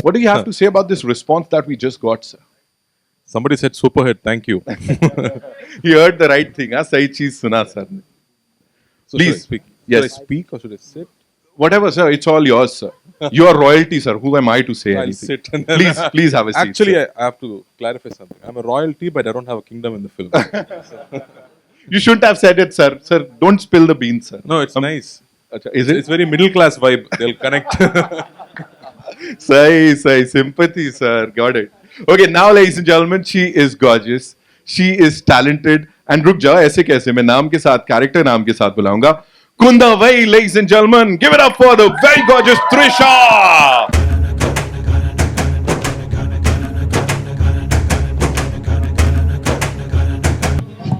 What do you have to say about this response that we just got, sir? Somebody said super hit. Thank you. You heard the right thing, huh? Sahi cheez suna, sir. So Please. should I speak? Yes. Should I speak or should I sit? Whatever, sir. It's all yours, sir. You are royalty, sir. Who am I to say I'll anything? sit. And then Please have a seat. Actually, sir. I have to clarify something. I'm a royalty, but I don't have a kingdom in the film. You shouldn't have said it, sir. Sir, don't spill the beans, sir. No, it's nice. Acha, is it? It's very middle class vibe. They'll connect. Sahi. Sympathy, sir. Got it. Okay, now, ladies and gentlemen, she is gorgeous. She is talented. And रुक जाओ ऐसे कैसे मैं नाम के साथ character नाम के साथ बुलाऊंगा कुंदा वही, ladies and gentlemen, give it up for the very gorgeous Trisha.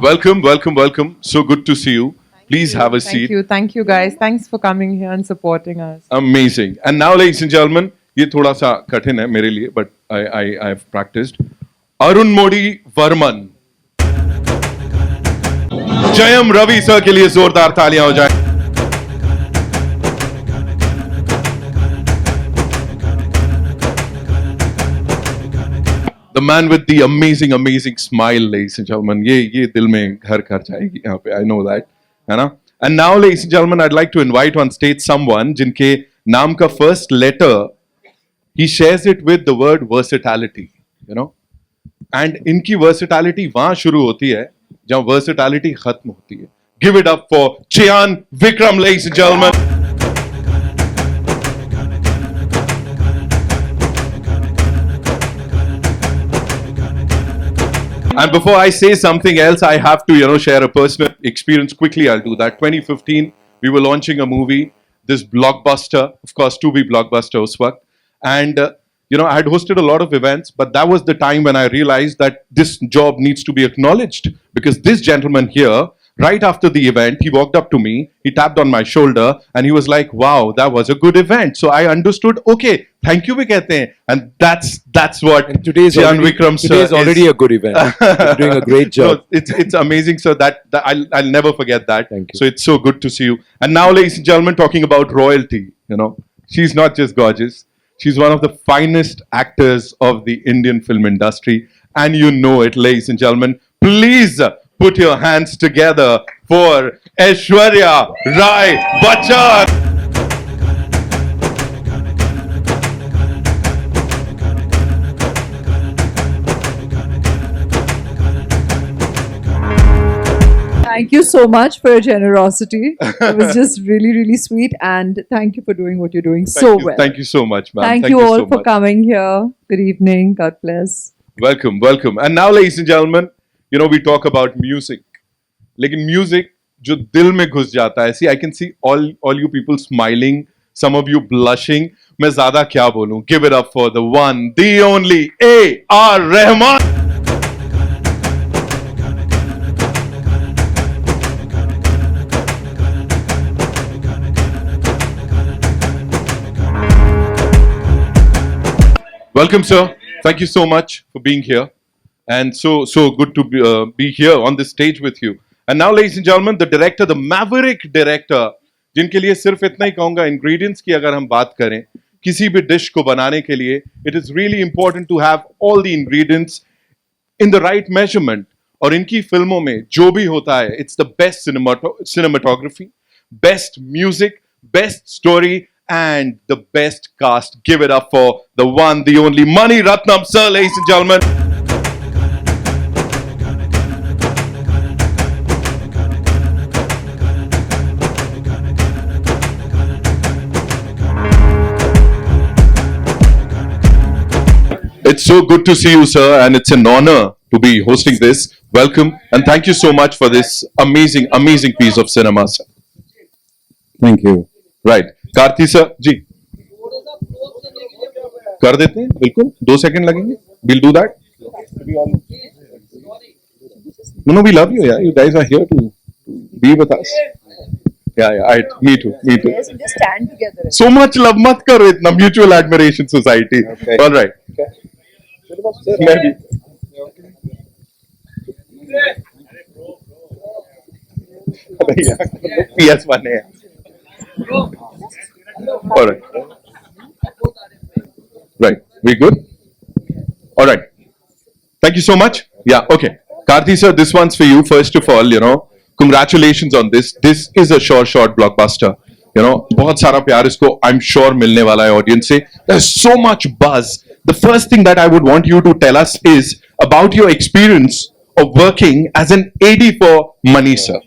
Welcome. So good to see you. Please have a seat. Thank you guys. Thanks for coming here and supporting us. Amazing. And now, ladies and gentlemen, ये थोड़ा सा कठिन है मेरे लिए, but I've practiced. Arun Modi Varman. Jayam Ravi sir के लिए जोरदार तालियां हो जाए. The man with the amazing smile, ladies and gentlemen. ये दिल में घर कर जाएगी यहाँ पे. I know that, है ना? And now, ladies and gentlemen, I'd like to invite on stage someone जिनके नाम का first letter he shares it with the word versatility, you know. And इनकी versatility वहां शुरू होती है जहां versatility खत्म होती है. Give it up for Chian Vikram, ladies and gentlemen. And before I say something else, I have to, share a personal experience quickly. I'll do that. 2015, we were launching a movie, this blockbuster, of course, to be blockbuster उस वक्त. And, I had hosted a lot of events, but that was the time when I realized that this job needs to be acknowledged. Because this gentleman here, right after the event, he walked up to me, he tapped on my shoulder, and he was like, wow, that was a good event. So I understood, okay, thank you, भी कहते हैं. And that's what Chian Vikram sir is already a good event. You're doing a great job. No, it's amazing, sir. That I'll never forget that. Thank you. So it's so good to see you. And now, ladies and gentlemen, talking about royalty, she's not just gorgeous. She's one of the finest actors of the Indian film industry. And you know it, ladies and gentlemen. Please put your hands together for Aishwarya Rai Bachchan. Thank you so much for your generosity. It was just really sweet, and thank you for doing what you're doing well. Thank you so much, ma'am. Thank you all so for much. coming here. Good evening. God bless. Welcome. And now, ladies and gentlemen, we talk about music. लेकिन music जो दिल में घुस जाता है. See, I can see all you people smiling, some of you blushing. मैं ज़्यादा क्या बोलूं? Give it up for the one, the only A.R. Rahman. Welcome, sir. Thank you so much for being here. And so good to be here on this stage with you. And now, ladies and gentlemen, the director, the maverick director, जिनके लिए सिर्फ इतना ही कहूँगा, ingredients की अगर हम बात करें, किसी भी dish को बनाने के लिए, it is really important to have all the ingredients in the right measurement. और इनकी फिल्मों में जो भी होता है, it's the best cinematography, best music, best story, and the best cast. Give it up for the one, the only Mani Ratnam, sir, ladies and gentlemen. It's so good to see you, sir, and it's an honor to be hosting this. Welcome, and thank you so much for this amazing piece of cinema, sir. Thank you. Right. Karthi sir ji कर देते हैं बिल्कुल 2 second लगेंगे we'll do that no we love you yeah you guys are here to be with us yeah me too Yes, and just stand together. so much love मत करो इतना mutual admiration society Okay. all right maybe PS-1 है all right We good? All right. Thank you so much. Yeah, okay. Karti sir, this one's for you. First of all, congratulations on this. This is a sure shot blockbuster. बहुत सारा प्यार इसको I'm sure मिलने वाला है audience से. There's so much buzz. The first thing that I would want you to tell us is about your experience of working as an AD for Money sir.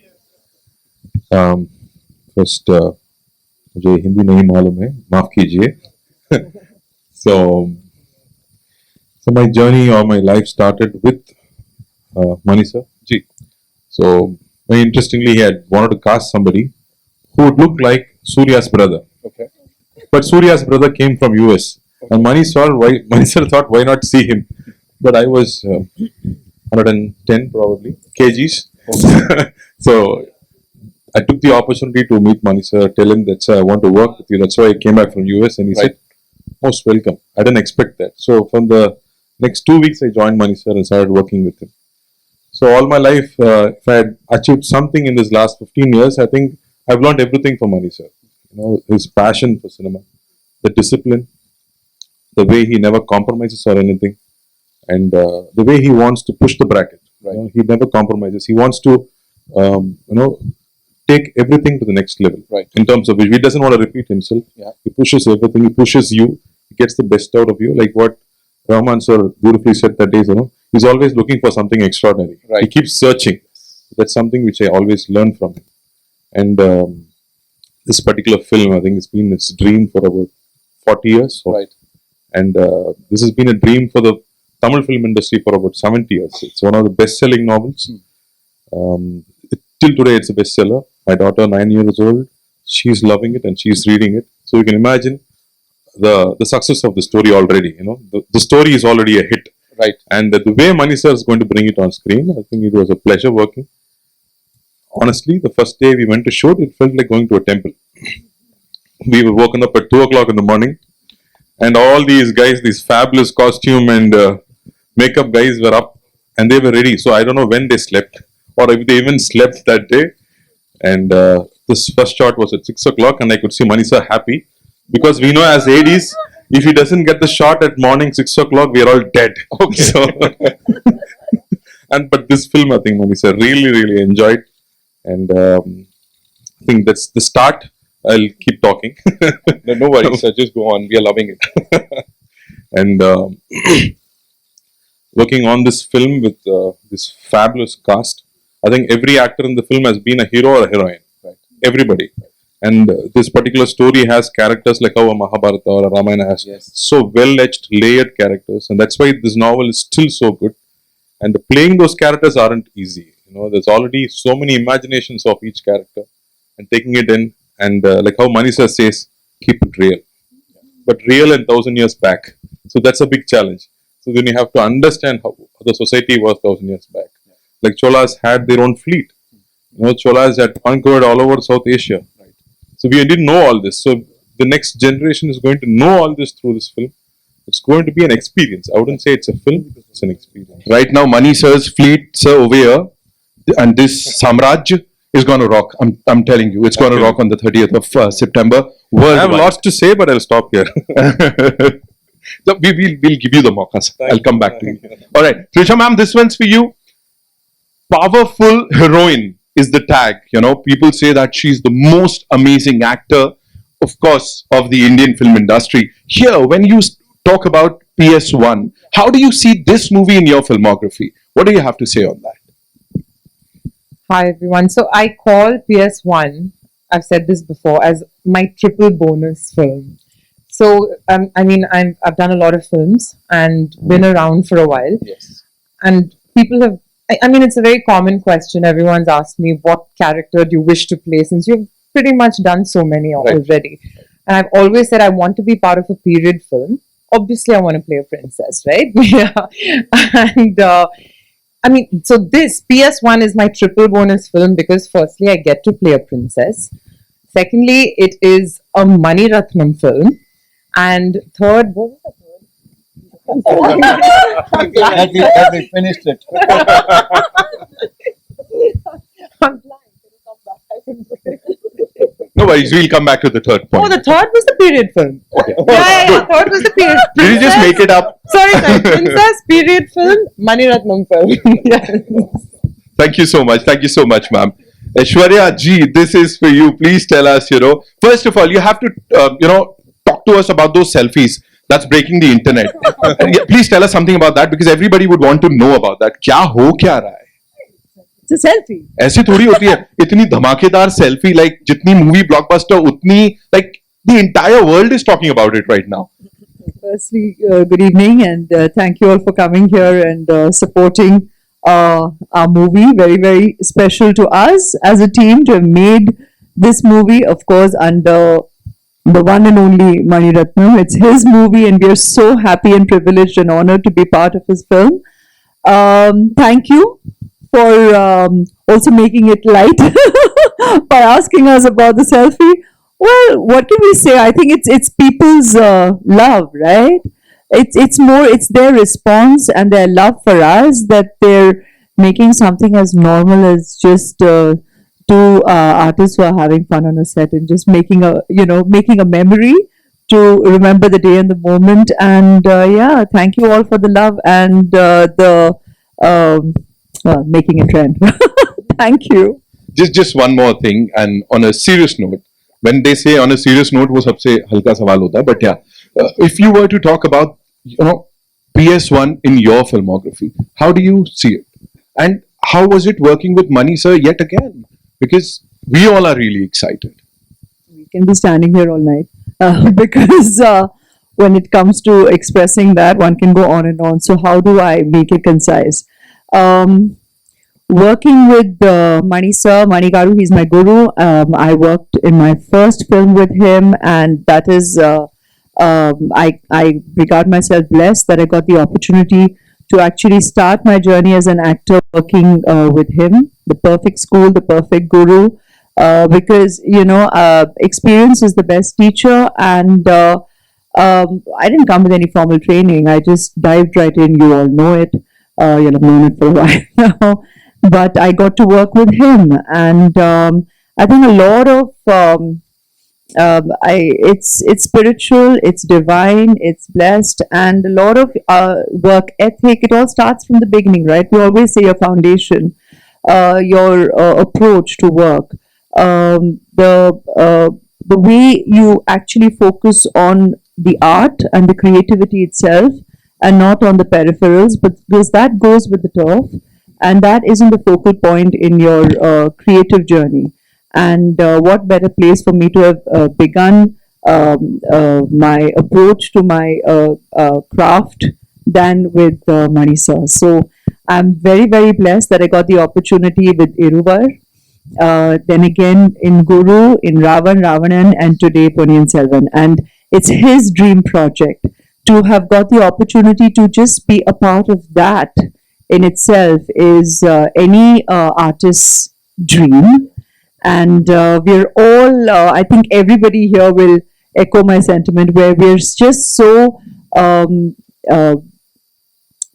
First, मुझे हिंदी नहीं मालूम है, माफ कीजिए. So my journey or my life started with Mani sir. Ji. So very interestingly, he had wanted to cast somebody who would look like Surya's brother. Okay. But Surya's brother came from US. And Mani sir thought, why not see him? But I was 110 probably kgs. So I took the opportunity to meet Mani sir, tell him that I want to work with you. That's why I came back from US, and he said, most welcome. I didn't expect that. So from the next 2 weeks, I joined Mani sir and started working with him. So all my life, if I had achieved something in this last 15 years, I think I've learned everything from Mani sir. His passion for cinema, the discipline, the way he never compromises or anything, and the way he wants to push the bracket. Right. He never compromises. He wants to, take everything to the next level. Right. In terms of which he doesn't want to repeat himself. Yeah. He pushes everything. He pushes you. He gets the best out of you. Like what Rahman sir beautifully said that day. He's always looking for something extraordinary. Right. He keeps searching. That's something which I always learn from him. And this particular film, I think it's been his dream for about 40 years. Right. And this has been a dream for the Tamil film industry for about 70 years. It's one of the best-selling novels. Till today, it's a bestseller. My daughter, 9 years old, she's loving it and she's reading it. So you can imagine the success of the story already. The story is already a hit. Right. And the way Mani sir is going to bring it on screen, I think it was a pleasure working. Honestly, the first day we went to shoot, it felt like going to a temple. We were woken up at 2 o'clock in the morning, and all these guys, these fabulous costume and makeup guys were up and they were ready. So I don't know when they slept or if they even slept that day. And this first shot was at 6 o'clock, and I could see Mani sir happy because we know as ADs, if he doesn't get the shot at morning 6 o'clock, we are all dead. Okay. So, but this film, I think Mani sir really enjoyed, and I think that's the start. I'll keep talking. No worries, sir. Just go on. We are loving it. And working on this film with this fabulous cast, I think every actor in the film has been a hero or a heroine. Right. Everybody. And this particular story has characters like how a Mahabharata or a Ramayana has so well-etched, layered characters. And that's why this novel is still so good. And playing those characters aren't easy. There's already so many imaginations of each character. And taking it in, and like how Mani sir says, keep it real. But real and 1,000 years back. So that's a big challenge. So then you have to understand how the society was 1,000 years back. Like Cholas had their own fleet. Cholas had conquered all over South Asia. Right. So we didn't know all this. So the next generation is going to know all this through this film. It's going to be an experience. I wouldn't say it's a film, it's an experience. Right now, Mani sir's fleet, sir, over here, and this Samraj is going to rock. I'm telling you, it's going to rock on the 30th of September. I have lots to say, but I'll stop here. So we'll give you the maukas. I'll come back to you. All right, Trisha ma'am, this one's for you. Powerful heroine is the tag. People say that she's the most amazing actor, of course, of the Indian film industry. Here, when you talk about PS-1, how do you see this movie in your filmography? What do you have to say on that? Hi everyone. So I call PS-1, I've said this before, as my triple bonus film. So I've done a lot of films and been around for a while. Yes. And people have, it's a very common question. Everyone's asked me, what character do you wish to play, since you've pretty much done so many already. And I've always said I want to be part of a period film. Obviously, I want to play a princess, right? Yeah. And so this PS-1 is my triple bonus film because firstly, I get to play a princess. Secondly, it is a Mani Ratnam film. And third, what was the third? Have we finished it? I'm blind. Can you come back? I can put it. No No worries, we'll come back to the third point. Oh, the third was the period film. Yeah. Third was the period. Did you just make it up? Sorry. Princess period film, Mani Ratnam film. Yes. Thank you so much. Thank you so much, ma'am. Aishwarya ji, this is for you. Please tell us, first of all, you have to, talk to us about those selfies that's breaking the internet. Yeah, please tell us something about that because everybody would want to know about that. क्या रहा है? It's a selfie. ऐसी थोड़ी होती है इतनी धमाकेदार selfie like जितनी मूवी ब्लॉकबस्टर उतनी like the entire world is talking about it right now. Firstly, good evening, and thank you all for coming here and supporting our movie. Very, very special to us as a team to have made this movie, of course, under the one and only Mani Ratnam. It's his movie, and we are so happy and privileged and honored to be part of his film. Thank you for also making it light by asking us about the selfie. Well, what can we say? I think it's people's love, right? It's their response and their love for us that they're making something as normal as just two artists who are having fun on a set and just making a memory to remember the day and the moment. And thank you all for the love and making a trend. Thank you. Just one more thing, and on a serious note, when they say on a serious note, वो सबसे हल्का सवाल होता है. But yeah, if you were to talk about PS-1 in your filmography, how do you see it? And how was it working with Mani sir yet again? Because we all are really excited. We can be standing here all night because when it comes to expressing that, one can go on and on. So how do I make it concise? Working with Mani sir, Mani Garu, he's my guru. I worked in my first film with him, and that is, I regard myself blessed that I got the opportunity to actually start my journey as an actor working with him. The perfect school, the perfect guru, because experience is the best teacher, and I didn't come with any formal training. I just dived right in. You all know it. You'll have known it for a while now. But I got to work with him, and I think a lot of it's spiritual, it's divine, it's blessed, and a lot of work ethic. It all starts from the beginning, right? We always say your foundation, your approach to work, the way you actually focus on the art and the creativity itself, and not on the peripherals, but because that goes with the turf. And that isn't the focal point in your creative journey. And what better place for me to have begun my approach to my craft than with Mani sir. So I'm very, very blessed that I got the opportunity with Iruvar, then again in Guru, in Ravanan, and today Ponniyin Selvan. And it's his dream project. To have got the opportunity to just be a part of that in itself is any artist's dream. And we're all, I think everybody here will echo my sentiment, where we're just so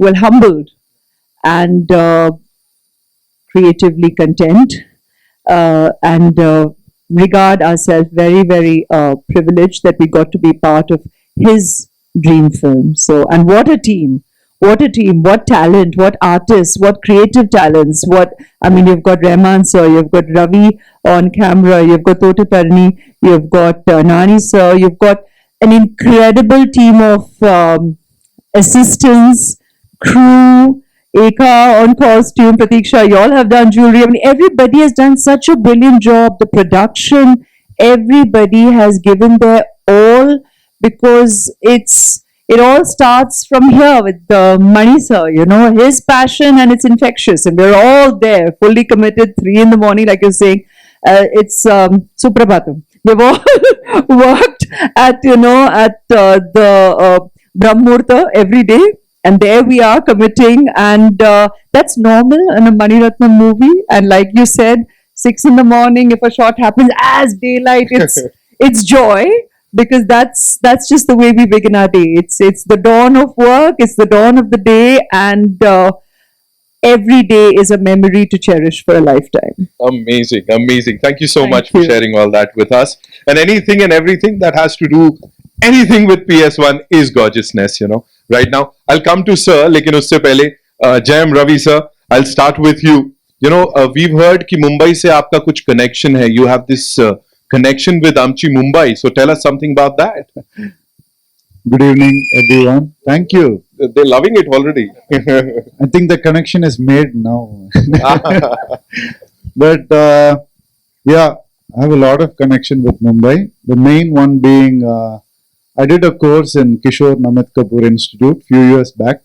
humbled and creatively content, and regard ourselves very, very privileged that we got to be part of his dream film. So, and what a team, what talent, what artists, what creative talents, you've got Rahman sir, you've got Ravi on camera, you've got Totaparni, you've got Nani sir, you've got an incredible team of assistants, crew, Eka on costume, Pratiksha, you all have done jewelry. Everybody has done such a brilliant job. The production, everybody has given their all, because it all starts from here with Mani sir, his passion, and it's infectious, and we're all there, fully committed, 3 a.m, like you're saying. It's Suprabhatam. We've all worked at the Brahmurta every day, and there we are committing, and that's normal in a Mani Ratnam movie. And like you said, 6 a.m, if a shot happens as daylight, it's joy. Because that's just the way we begin our day. It's the dawn of work. It's the dawn of the day, and every day is a memory to cherish for a lifetime. Amazing, amazing. Thank you so Thank much for you. sharing all that with us. And anything and everything that has to do anything with PS1 is gorgeousness, Right now, I'll come to Sir, लेकिन उससे पहले Jayam Ravi sir, I'll start with you. We've heard कि Mumbai से आपका कुछ connection है. You have this connection with Amchi Mumbai. So tell us something about that. Good evening, everyone. Thank you. They're loving it already. I think the connection is made now. But yeah, I have a lot of connection with Mumbai. The main one being I did a course in Kishore Namit Kapoor Institute few years back.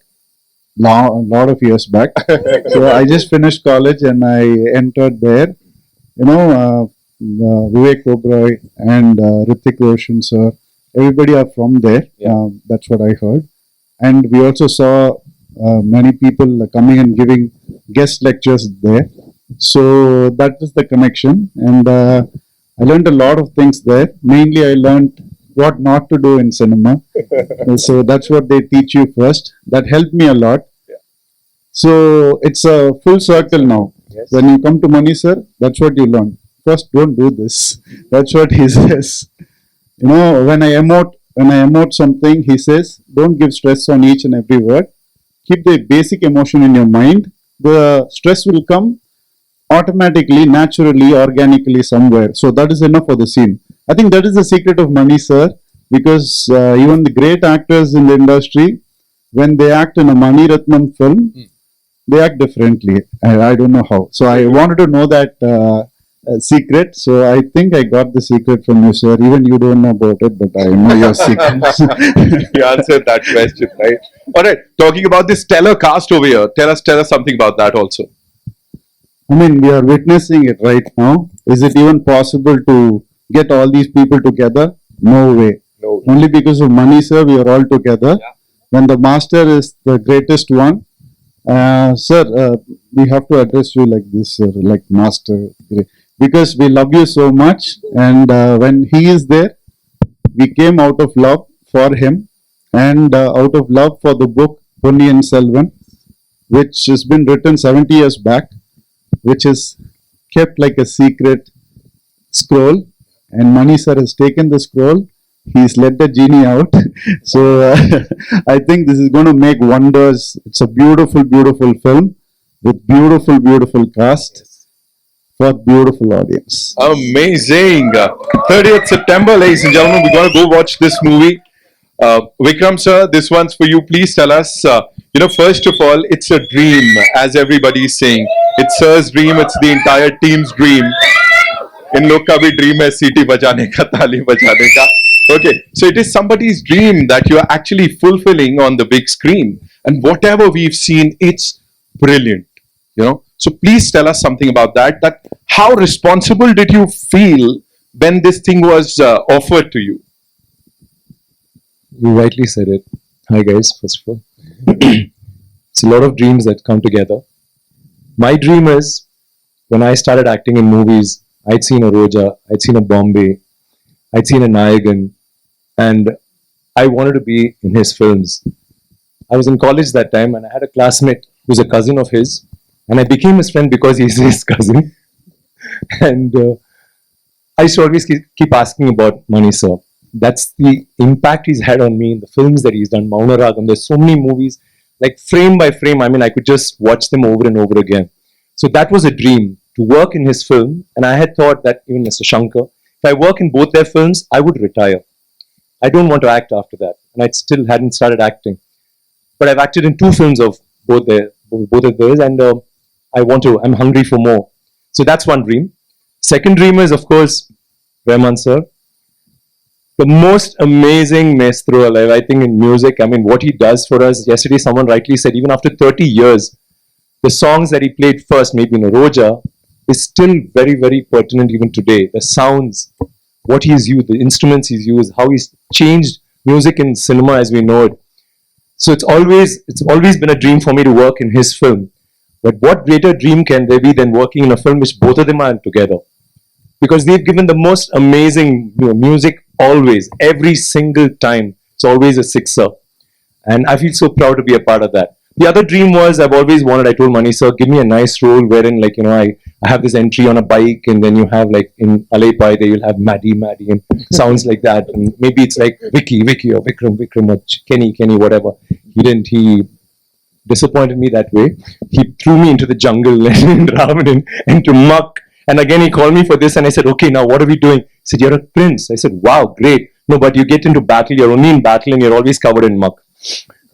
A lot of years back. So I just finished college and I entered there. Vivek Oberoi and Hrithik Roshan sir. Everybody are from there. That's what I heard. And we also saw many people coming and giving guest lectures there. So that was the connection. And I learned a lot of things there. Mainly I learned what not to do in cinema. So that's what they teach you first. That helped me a lot. So it's a full circle now. Yes. When you come to Mani sir, that's what you learn. First, don't do this. That's what he says. When I emote something, he says, don't give stress on each and every word. Keep the basic emotion in your mind. The stress will come automatically, naturally, organically somewhere. So that is enough for the scene. I think that is the secret of Mani sir, because even the great actors in the industry, when they act in a Mani Ratnam film, they act differently. I don't know how. So I wanted to know that secret. So I think I got the secret from you, sir. Even you don't know about it, but I know your secrets. You answered that question, right? All right. Talking about this stellar cast over here, tell us something about that also. I mean, we are witnessing it right now. Is it even possible to get all these people together? No way. No. Only because of money, sir, we are all together. Yeah. When the master is the greatest one, sir, we have to address you like this, sir, like master. Because we love you so much, and when he is there, we came out of love for him and out of love for the book Ponniyin Selvan, which has been written 70 years back, which is kept like a secret scroll, and Mani sir has taken the scroll. He's let the genie out. So I think this is going to make wonders. It's a beautiful, beautiful film with beautiful, beautiful cast for beautiful audience. Amazing. 30th September, ladies and gentlemen, we're going to go watch this movie. Vikram sir, this one's for you. Please tell us, first of all, it's a dream, as everybody is saying. It's sir's dream, it's the entire team's dream. इन लोग का भी dream है सीटी बजाने का, ताली बजाने का. Okay, so it is somebody's dream that you are actually fulfilling on the big screen. And whatever we've seen, it's brilliant. So please tell us something about that. That how responsible did you feel when this thing was offered to you? You rightly said it. Hi guys, first of all. It's a lot of dreams that come together. My dream is, when I started acting in movies, I'd seen a Roja, I'd seen a Bombay, I'd seen a Nayagan, and I wanted to be in his films. I was in college that time and I had a classmate who's a cousin of his, and I became his friend because he's his cousin. And I used to always keep asking about Mani sir. That's the impact he's had on me in the films that he's done. Mauna Ragam, there's so many movies, like frame by frame, I could just watch them over and over again. So that was a dream, to work in his film. And I had thought that even Mr. Shankar, if I work in both their films, I would retire. I don't want to act after that. And I still hadn't started acting. But I've acted in 2 films of both of theirs, and I'm hungry for more. So that's one dream. Second dream is, of course, Rahman sir. The most amazing maestro alive, I think, in music. What he does for us. Yesterday, someone rightly said, even after 30 years, the songs that he played first, maybe in a Roja, is still very, very pertinent even today. The sounds, what he's used, the instruments he's used, how he's changed music in cinema as we know it. So it's always been a dream for me to work in his film. But what greater dream can there be than working in a film which both of them are together? Because they've given the most amazing music always, every single time. It's always a sixer. And I feel so proud to be a part of that. The other dream was I've always wanted. I told Mani sir, give me a nice role wherein like I have this entry on a bike, and then you have like in Alaipai there you'll have Maddie, and sounds like that, and maybe it's like Vicky, or Vikram, or Kenny, whatever. He didn't. He disappointed me that way. He threw me into the jungle and Rahman into muck. And again, he called me for this, and I said, okay, now what are we doing? He said, you're a prince. I said, wow, great. No, but you get into battle, you're only in battle, and you're always covered in muck.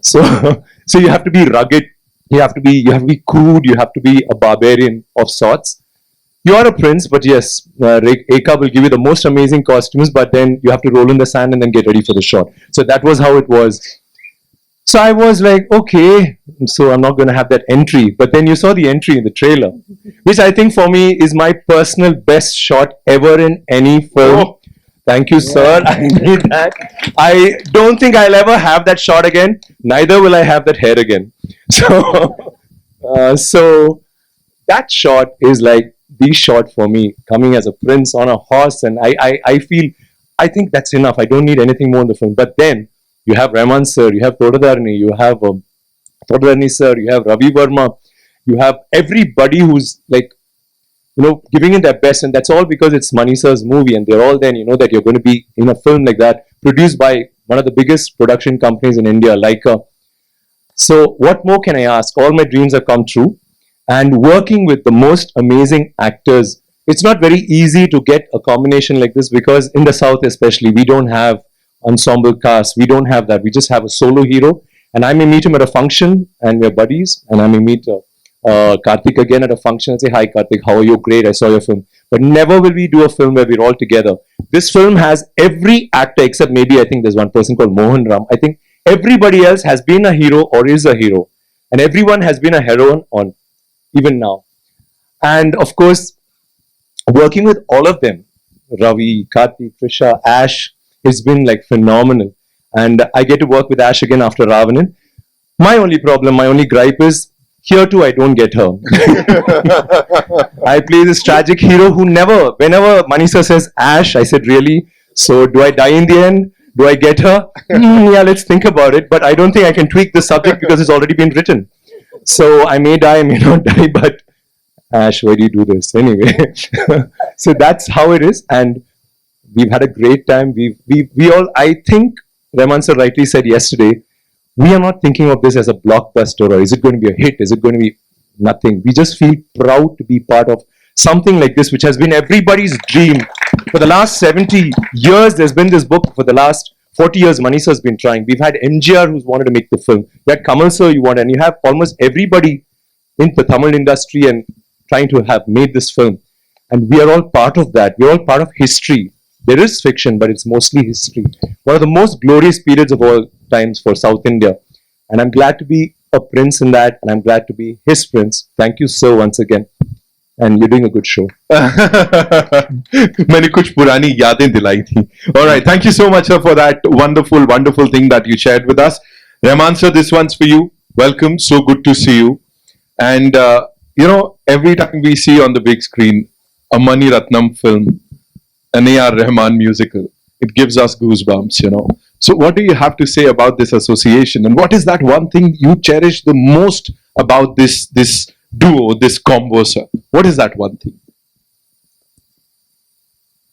So, so you have to be rugged. You have to be crude. You have to be a barbarian of sorts. You are a prince, but yes, Eka will give you the most amazing costumes, but then you have to roll in the sand and then get ready for the shot. So that was how it was. So I was like, okay, so I'm not going to have that entry. But then you saw the entry in the trailer, which I think for me is my personal best shot ever in any film. Oh. Thank you, sir. I need that. I don't think I'll ever have that shot again. Neither will I have that hair again. So, so that shot is like the shot for me, coming as a prince on a horse. And I think that's enough. I don't need anything more in the film. But then you have Rahman sir, you have Todadarni, you have Todadarni sir, you have Ravi Verma, you have everybody who's like, giving it their best, and that's all because it's Mani sir's movie, and they're all then, that you're going to be in a film like that, produced by one of the biggest production companies in India, Leica. So what more can I ask? All my dreams have come true, and working with the most amazing actors, it's not very easy to get a combination like this, because in the South especially, we don't have ensemble cast, we don't have that, we just have a solo hero, and I may meet him at a function, and we're buddies, and I may meet Kartik again at a function and say, hi Kartik, how are you? Great, I saw your film. But never will we do a film where we're all together. This film has every actor except maybe I think there's one person called Mohan Ram. I think everybody else has been a hero or is a hero. And everyone has been a heroine on even now. And of course, working with all of them, Ravi, Karti, Trisha, Ash, it's been like phenomenal. And I get to work with Ash again after Ravanan. My only problem, my only gripe is, here too, I don't get her. I play this tragic hero who never, whenever Manisha says Ash, I said, really? So do I die in the end? Do I get her? Yeah, let's think about it. But I don't think I can tweak the subject because it's already been written. So I may die, I may not die, but Ash, why do you do this? Anyway, so that's how it is. And we've had a great time. We all, I think Rahman sir rightly said yesterday, we are not thinking of this as a blockbuster or is it going to be a hit? Is it going to be nothing? We just feel proud to be part of something like this, which has been everybody's dream. For the last 70 years, there's been this book. For the last 40 years, Manisha has been trying. We've had MGR who's wanted to make the film. You had Kamal sir you wanted, and you have almost everybody in the Tamil industry and trying to have made this film. And we are all part of that. We're all part of history. There is fiction, but it's mostly history. One of the most glorious periods of all times for South India. And I'm glad to be a prince in that, and I'm glad to be his prince. Thank you so once again. And you're doing a good show. मैंने कुछ पुरानी यादें दिलाई थी. All right, thank you so much sir for that wonderful thing that you shared with us. Rahman sir, this one's for you. Welcome, so good to see you. And every time we see on the big screen a Mani Ratnam film, an A.R. Rahman musical, it gives us goosebumps, So what do you have to say about this association? And what is that one thing you cherish the most about this duo, this combo, sir? What is that one thing?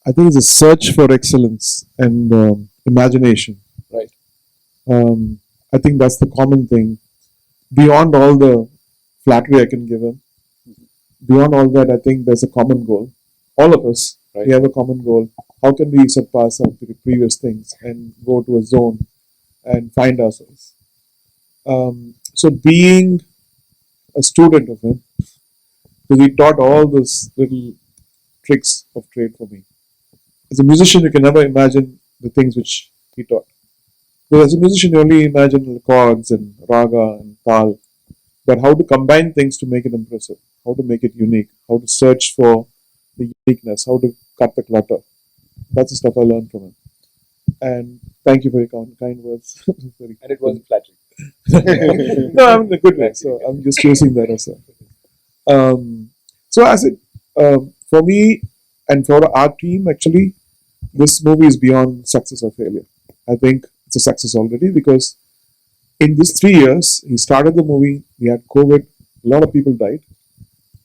I think it's a search for excellence and imagination. Right. I think that's the common thing. Beyond all the flattery I can give him, beyond all that, I think there's a common goal. All of us, Right. we have a common goal. How can we surpass our previous things and go to a zone and find ourselves? So being a student of him, because he taught all those little tricks of trade for me. As a musician, you can never imagine the things which he taught. Because as a musician, you only imagine the chords and raga and tal. But how to combine things to make it impressive, how to make it unique, how to search for the uniqueness, how to cut the clutter. That's the stuff I learned from him. And thank you for your kind words. And it wasn't flattering. No, I'm in a good way. So I'm just choosing that as well. So as it, for me and for our team, actually, this movie is beyond success or failure. I think it's a success already because in this 3 years, he started the movie. We had COVID. A lot of people died.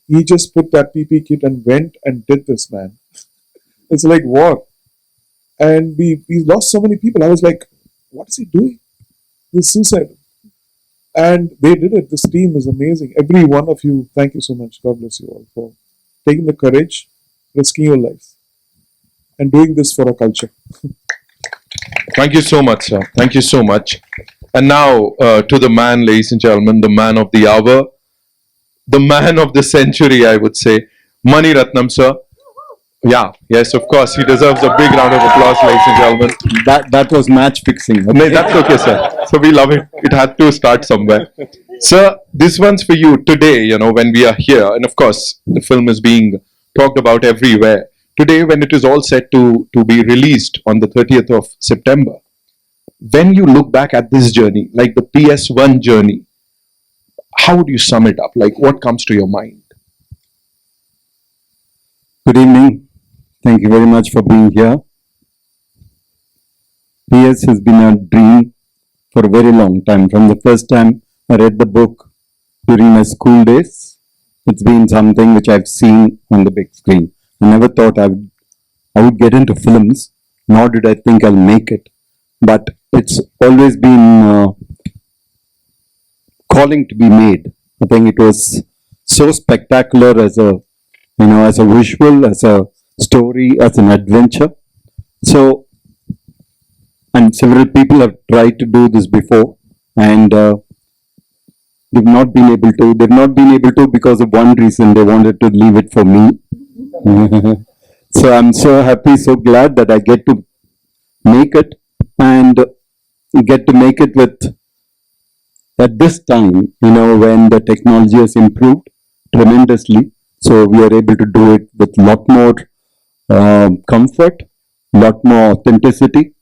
He just put that PP kit and went and did this, man. It's like war. And we lost so many people. I was like, what is he doing? This is suicide. And they did it. This team is amazing. Every one of you, thank you so much. God bless you all for taking the courage, risking your lives, and doing this for our culture. Thank you so much, sir. Thank you so much. And now to the man, ladies and gentlemen, the man of the hour, the man of the century, I would say, Mani Ratnam, sir. Yeah, yes, of course. He deserves a big round of applause, ladies and gentlemen. That was match fixing. No, that's okay, sir. So we love it. It had to start somewhere. Sir, this one's for you today, when we are here. And of course, the film is being talked about everywhere. Today, when it is all set to be released on the 30th of September, when you look back at this journey, like the PS-1 journey, how would you sum it up? Like, what comes to your mind? Good evening. Thank you very much for being here. PS has been a dream for a very long time. From the first time I read the book during my school days, it's been something which I've seen on the big screen. I never thought I would get into films, nor did I think I'll make it. But it's always been calling to be made. I think it was so spectacular as a visual, as a story, as an adventure. So, and several people have tried to do this before, and they've not been able to. They've not been able to because of one reason. They wanted to leave it for me. So I'm so happy, so glad that I get to make it, and get to make it with at this time, when the technology has improved tremendously. So we are able to do it with a lot more comfort, lot more authenticity,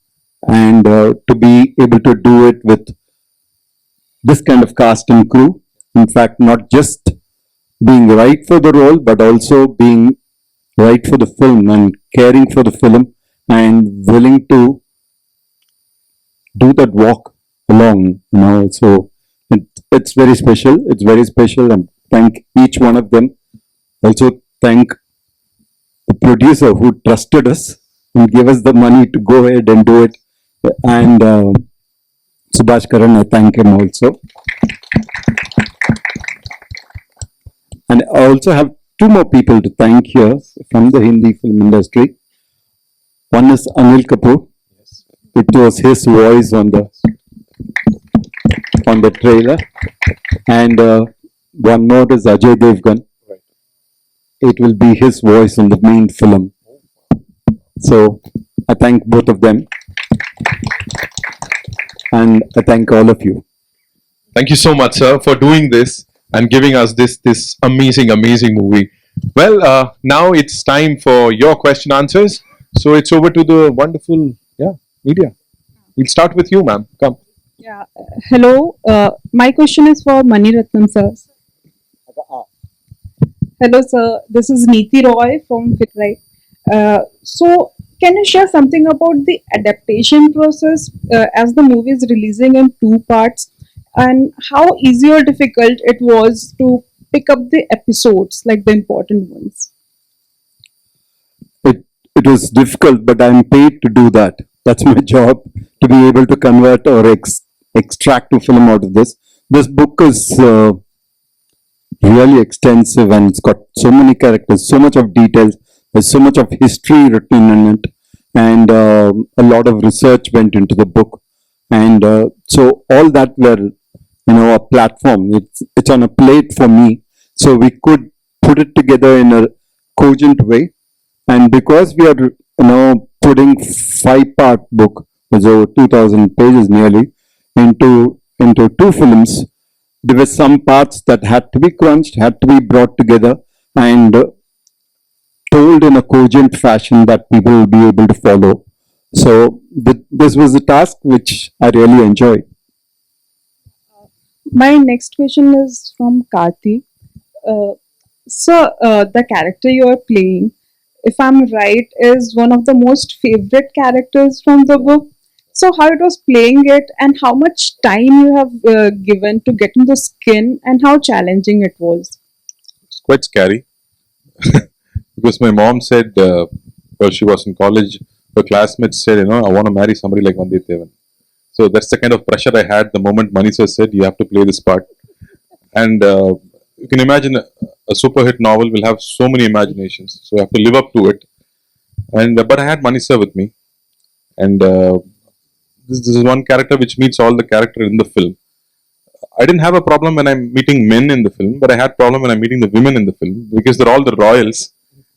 and to be able to do it with this kind of cast and crew. In fact, not just being right for the role, but also being right for the film and caring for the film and willing to do that walk along. So it's very special. It's very special, and thank each one of them. Also thank the producer who trusted us and gave us the money to go ahead and do it. And Subhash Karan, I thank him also. And I also have two more people to thank here from the Hindi film industry. One is Anil Kapoor. It was his voice on the trailer. And one more is Ajay Devgan. It will be his voice on the main film. So I thank both of them. And I thank all of you. Thank you so much, sir, for doing this and giving us this amazing movie. Well, now it's time for your question answers. So it's over to the wonderful media. We'll start with you, ma'am. Come. Yeah. Hello. My question is for Mani Ratnam, sir. Hello, sir. This is Neeti Roy from FitRight. So, can you share something about the adaptation process as the movie is releasing in 2 parts, and how easy or difficult it was to pick up the episodes, like the important ones? It was difficult, but I'm paid to do that. That's my job, to be able to convert or extract a film out of this. This book is really extensive, and it's got so many characters, so much of details. There's so much of history written in it, and a lot of research went into the book. And so all that were, a platform. It's on a plate for me, so we could put it together in a cogent way. And because we are, putting 5-part book, so 2,000 pages nearly, into 2 films, there were some parts that had to be crunched, had to be brought together and told in a cogent fashion that people will be able to follow. So this was a task which I really enjoyed. My next question is from Karti. So, the character you are playing, if I'm right, is one of the most favorite characters from the book. So how it was playing it, and how much time you have given to getting the skin, and how challenging it was. It's quite scary because my mom said, while she was in college, her classmates said, I want to marry somebody like Vandiyathevan. So that's the kind of pressure I had the moment Mani sir said, you have to play this part. And you can imagine a super hit novel will have so many imaginations. So I have to live up to it. And but I had Mani sir with me. And this is one character which meets all the character in the film. I didn't have a problem when I'm meeting men in the film, but I had problem when I'm meeting the women in the film because they're all the royals,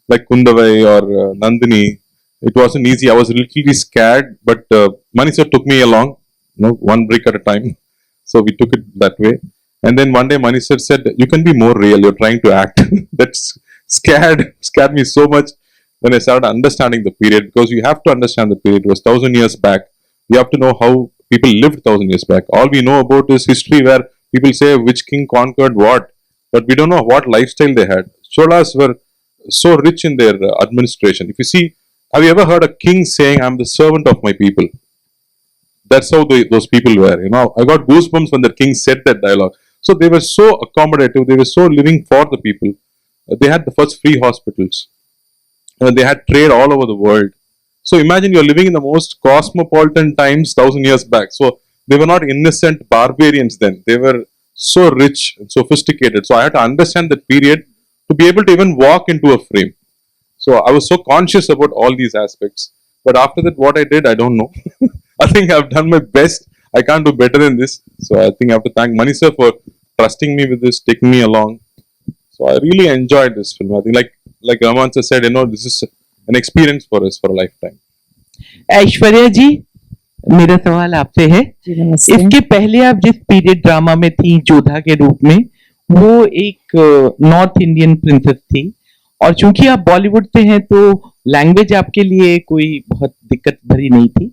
like Kundavai or Nandini. It wasn't easy. I was a little scared, but Mani sir took me along, one brick at a time. So we took it that way. And then one day Mani sir said, "You can be more real. You're trying to act." That's scared me so much. When I started understanding the period, because you have to understand the period. It was 1,000 years back. You have to know how people lived 1,000 years back. All we know about is history where people say which king conquered what, but we don't know what lifestyle they had. Cholas were so rich in their administration. If you see, have you ever heard a king saying, "I'm the servant of my people"? That's how those people were. I got goosebumps when the king said that dialogue. So they were so accommodative. They were so living for the people. They had the first free hospitals. They had trade all over the world. So imagine you're living in the most cosmopolitan times 1,000 years back. So they were not innocent barbarians then. They were so rich and sophisticated. So I had to understand that period to be able to even walk into a frame. So I was so conscious about all these aspects. But after that, what I did, I don't know. I think I've done my best. I can't do better than this. So I think I have to thank Mani sir for trusting me with this, taking me along. So I really enjoyed this film. I think like Rahman sir said, this is an experience for us for a lifetime. Aishwarya जी, मेरा सवाल आपसे है, इसके पहले आप जिस period drama में थी जोधा के रूप में, वो एक नॉर्थ इंडियन प्रिंसेस थी, और चूंकि आप बॉलीवुड से हैं तो लैंग्वेज आपके लिए कोई बहुत दिक्कत भरी नहीं थी,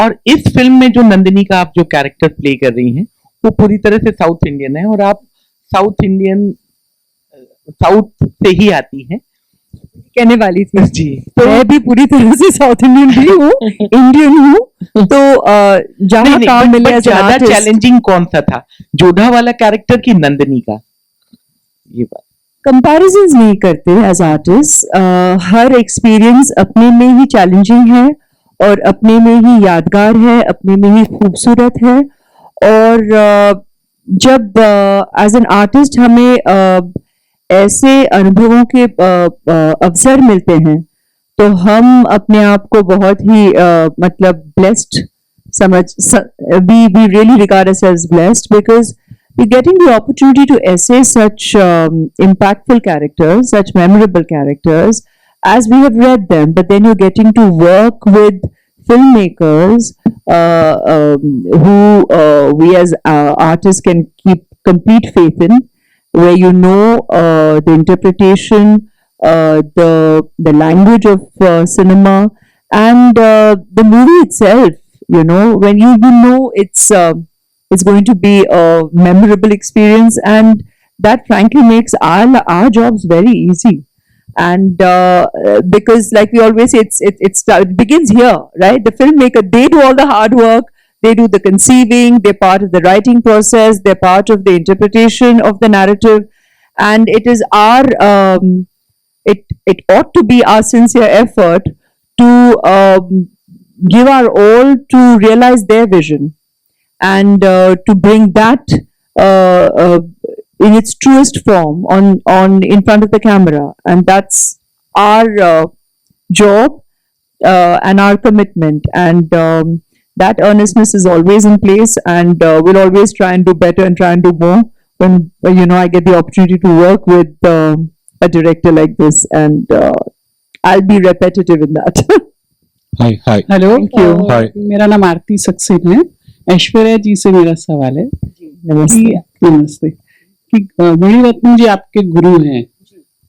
और इस फिल्म में जो नंदिनी का आप जो कैरेक्टर प्ले कर रही हैं वो पूरी तरह से साउथ इंडियन है, और आप साउथ से ही आती हैं, कहने वाली थी जी। तो मैं भी पूरी तरह से साउथ इंडियन भी हूँ, इंडियन हूँ, तो जहाँ काम मिले ज्यादा चैलेंजिंग कौन सा था, जोधा वाला कैरेक्टर की नंदिनी का? ये बात कंपैरिजंस नहीं करते एज आर्टिस्ट। हर एक्सपीरियंस अपने में ही चैलेंजिंग है और अपने में ही यादगार है, अपने में ही खूबसूरत है, और जब एज एन आर्टिस्ट हमें ऐसे अनुभवों के अवसर मिलते हैं तो हम अपने आप को बहुत ही मतलब blessed we really regard ourselves blessed because we're getting the opportunity to essay such impactful characters, such memorable characters as we have read them, but then you're getting to work with filmmakers who we as artists can keep complete faith in, where the interpretation, the language of cinema, and the movie itself. When you know it's going to be a memorable experience, and that frankly makes our jobs very easy. And because, like we always say, it begins here, right? The filmmaker, they do all the hard work. They do the conceiving, they're part of the writing process, they're part of the interpretation of the narrative, and it is it ought to be our sincere effort to give our all to realize their vision and to bring that in its truest form on in front of the camera, and that's our job and our commitment, and that earnestness is always in place, and we'll always try and do better and try and do more when I get the opportunity to work with a director like this, and I'll be repetitive in that. Hi. Hello, Hi. मेरा नाम आरती सक्सेना है। ऐश्वर्या जी से मेरा सवाल है। नमस्ते। कि मणिरत्नम जी आपके गुरु हैं।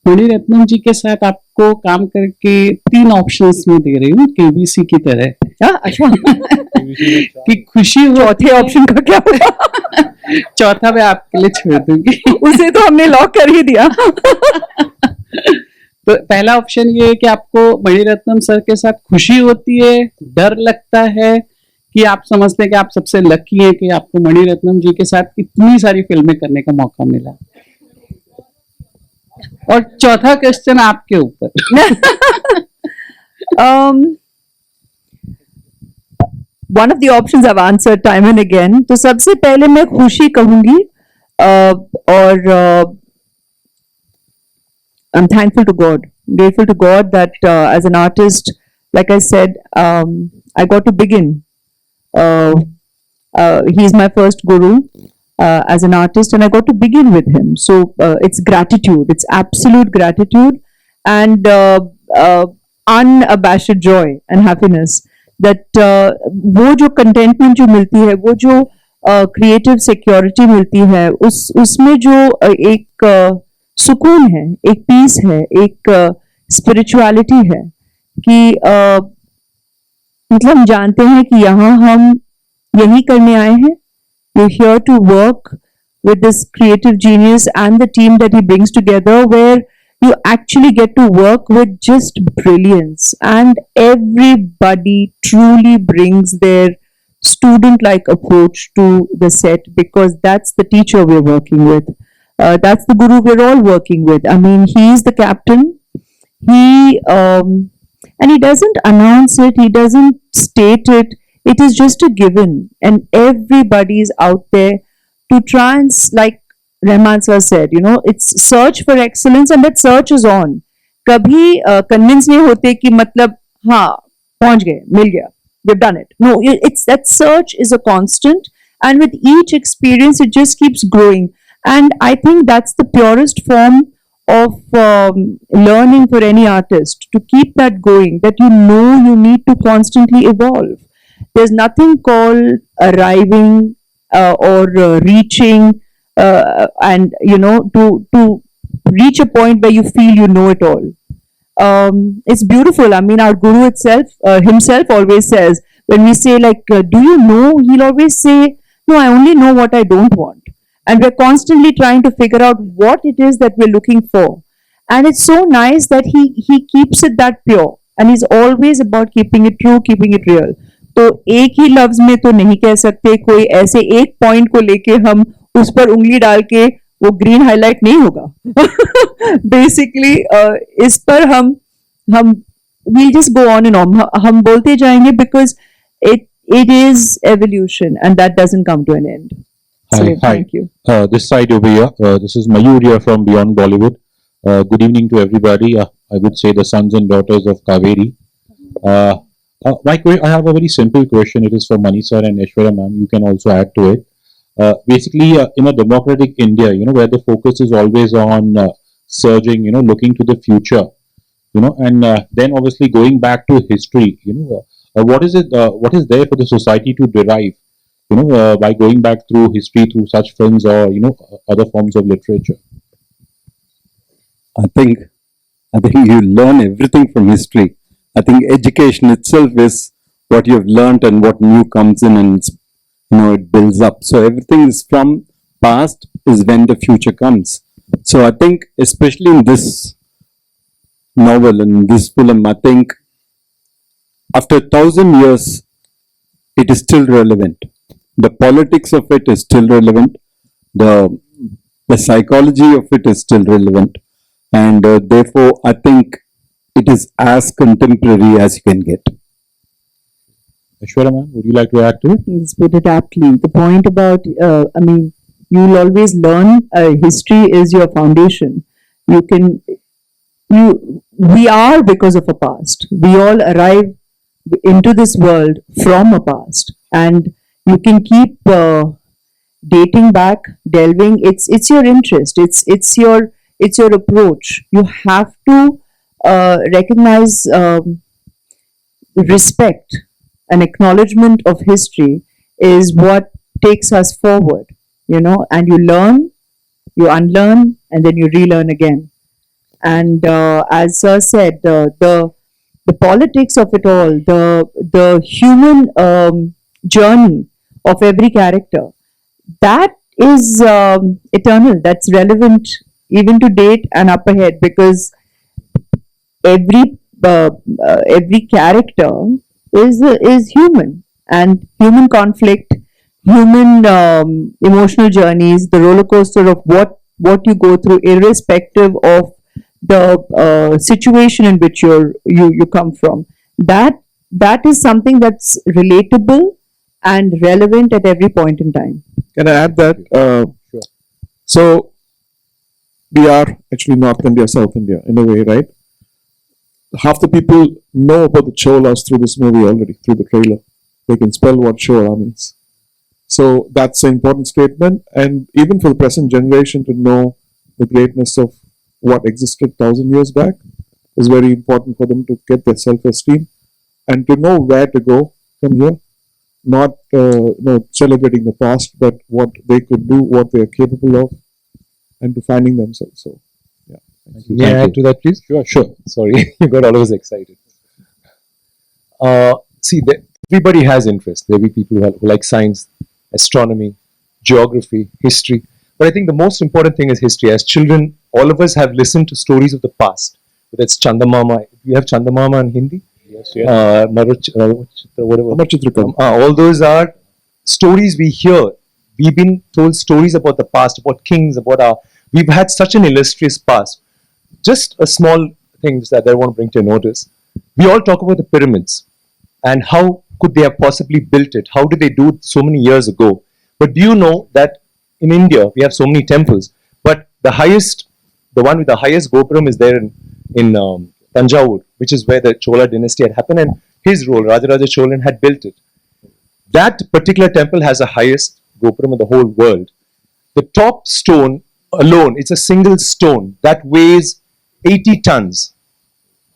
मणिरत्नम जी के साथ आपको काम करके 3 ऑप्शंस में दे रही हूँ, केबीसी की तरह। अच्छा। कि खुशी हो। चौथे ऑप्शन का क्या होगा? चौथा मैं आपके लिए छोड़ दूंगी। उसे तो हमने लॉक कर ही दिया। तो पहला ऑप्शन ये है कि आपको मणिरत्नम सर के साथ खुशी होती है, डर लगता है, कि आप समझते हैं कि आप सबसे लकी हैं कि आपको मणि रत्नम जी के साथ इतनी सारी फिल्में करने का मौका मिला? और चौथा क्वेश्चन आपके ऊपर। One of the options I've answered time and again. तो सबसे पहले मैं खुशी कहूंगी और I'm thankful to God, grateful to God that as an artist, like I said, I got to begin. He's my first guru as an artist, and I got to begin with him. So it's gratitude, it's absolute gratitude and unabashed joy and happiness. That वो जो contentment जो मिलती है, वो जो creative security मिलती है, उसमें जो एक सुकून है, एक पीस है, एक स्पिरिचुअलिटी है कि मतलब हम जानते हैं कि यहाँ हम यही करने आए हैं. We're here to work with this creative genius and the team that he brings together, where you actually get to work with just brilliance, and everybody truly brings their student-like approach to the set, because that's the teacher we're working with. That's the guru we're all working with. I mean, he's the captain. And he doesn't announce it. He doesn't state it. It is just a given. And everybody is out there to try and, like Rahman sir said, you know, it's search for excellence, and that search is on. कभी convince नहीं होते कि मतलब हाँ पहुंच गए, मिल गया, we've done it. No, it's that search is a constant, and with each experience it just keeps growing. And I think that's the purest form of learning for any artist, to keep that going, that you know you need to constantly evolve. There's nothing called arriving or reaching and you know to reach a point where you feel you know it all. It's beautiful. I mean, our guru itself himself always says, when we say like do you know, he'll always say, no, I only know what I don't want. And we're constantly trying to figure out what it is that we're looking for. And it's so nice that he keeps it that pure, and he's always about keeping it true, keeping it real. तो एक ही लफ्ज में तो नहीं कह सकते, कोई ऐसे एक पॉइंट को लेके हम उस पर उंगली डाल के वो ग्रीन हाईलाइट नहीं होगा. बेसिकली इस पर हम we'll just go on and on. हम बोलते जाएंगे because it is evolution, and that doesn't come to an end. So, Hi. thank you. This side over here. This is Mayur from Beyond Bollywood. Good evening to everybody. I would say the sons and daughters of Kaveri. I have a very simple question. It is for Mani sir and Aishwarya ma'am. You can also add to it. Basically, in a democratic India, you know, where the focus is always on surging, you know, looking to the future, you know, and then obviously going back to history, you know, what is there for the society to derive, you know, by going back through history, through such films or, you know, other forms of literature? I think you learn everything from history. I think education itself is what you've learned and what new comes in, and you know it builds up. So everything is from past is when the future comes. So I think especially in this novel and this film, I think after 1,000 years it is still relevant. The politics of it is still relevant. The psychology of it is still relevant. And therefore, I think it is as contemporary as you can get. Aishwarya ma'am, would you like to add to it? He's put it aptly. The point about, I mean, you'll always learn. History is your foundation. We are because of a past. We all arrive into this world from a past, and you can keep dating back, delving. It's your interest. It's your approach. You have to recognize respect and acknowledgement of history is what takes us forward, you know, and you learn, you unlearn, and then you relearn again. And as Sir said, the politics of it all, the human journey of every character, that is eternal, that's relevant even to date and up ahead, because every character is human. and human conflict, human emotional journeys, the roller coaster of what you go through, irrespective of the situation in which you come from. That is something that's relatable and relevant at every point in time. Can I add that? So we are actually North India, South India in a way, right? Half the people know about the Cholas through this movie already, through the trailer. They can spell what Chola means. So that's an important statement. And even for the present generation to know the greatness of what existed 1,000 years back is very important for them to get their self-esteem and to know where to go from here. Not celebrating the past, but what they could do, what they are capable of, and to finding themselves. So, yeah. Thank you. May I add to that, please? Sure. Sorry, you got all of us excited. See, everybody has interest. There will be people who like science, astronomy, geography, history. But I think the most important thing is history. As children, all of us have listened to stories of the past. Whether it's Chandamama. Do you have Chandamama in Hindi? Yes. Whatever. All those are stories we hear. We've been told stories about the past, about kings, we've had such an illustrious past. Just a small thing that I want to bring to your notice. We all talk about the pyramids and how could they have possibly built it? How did they do it so many years ago? But do you know that in India we have so many temples, but the one with the highest gopuram is there in Tanjavur, which is where the Chola dynasty had happened, and his role, Rajaraja Cholan, had built it. That particular temple has the highest gopuram in the whole world. The top stone alone, it's a single stone that weighs 80 tons.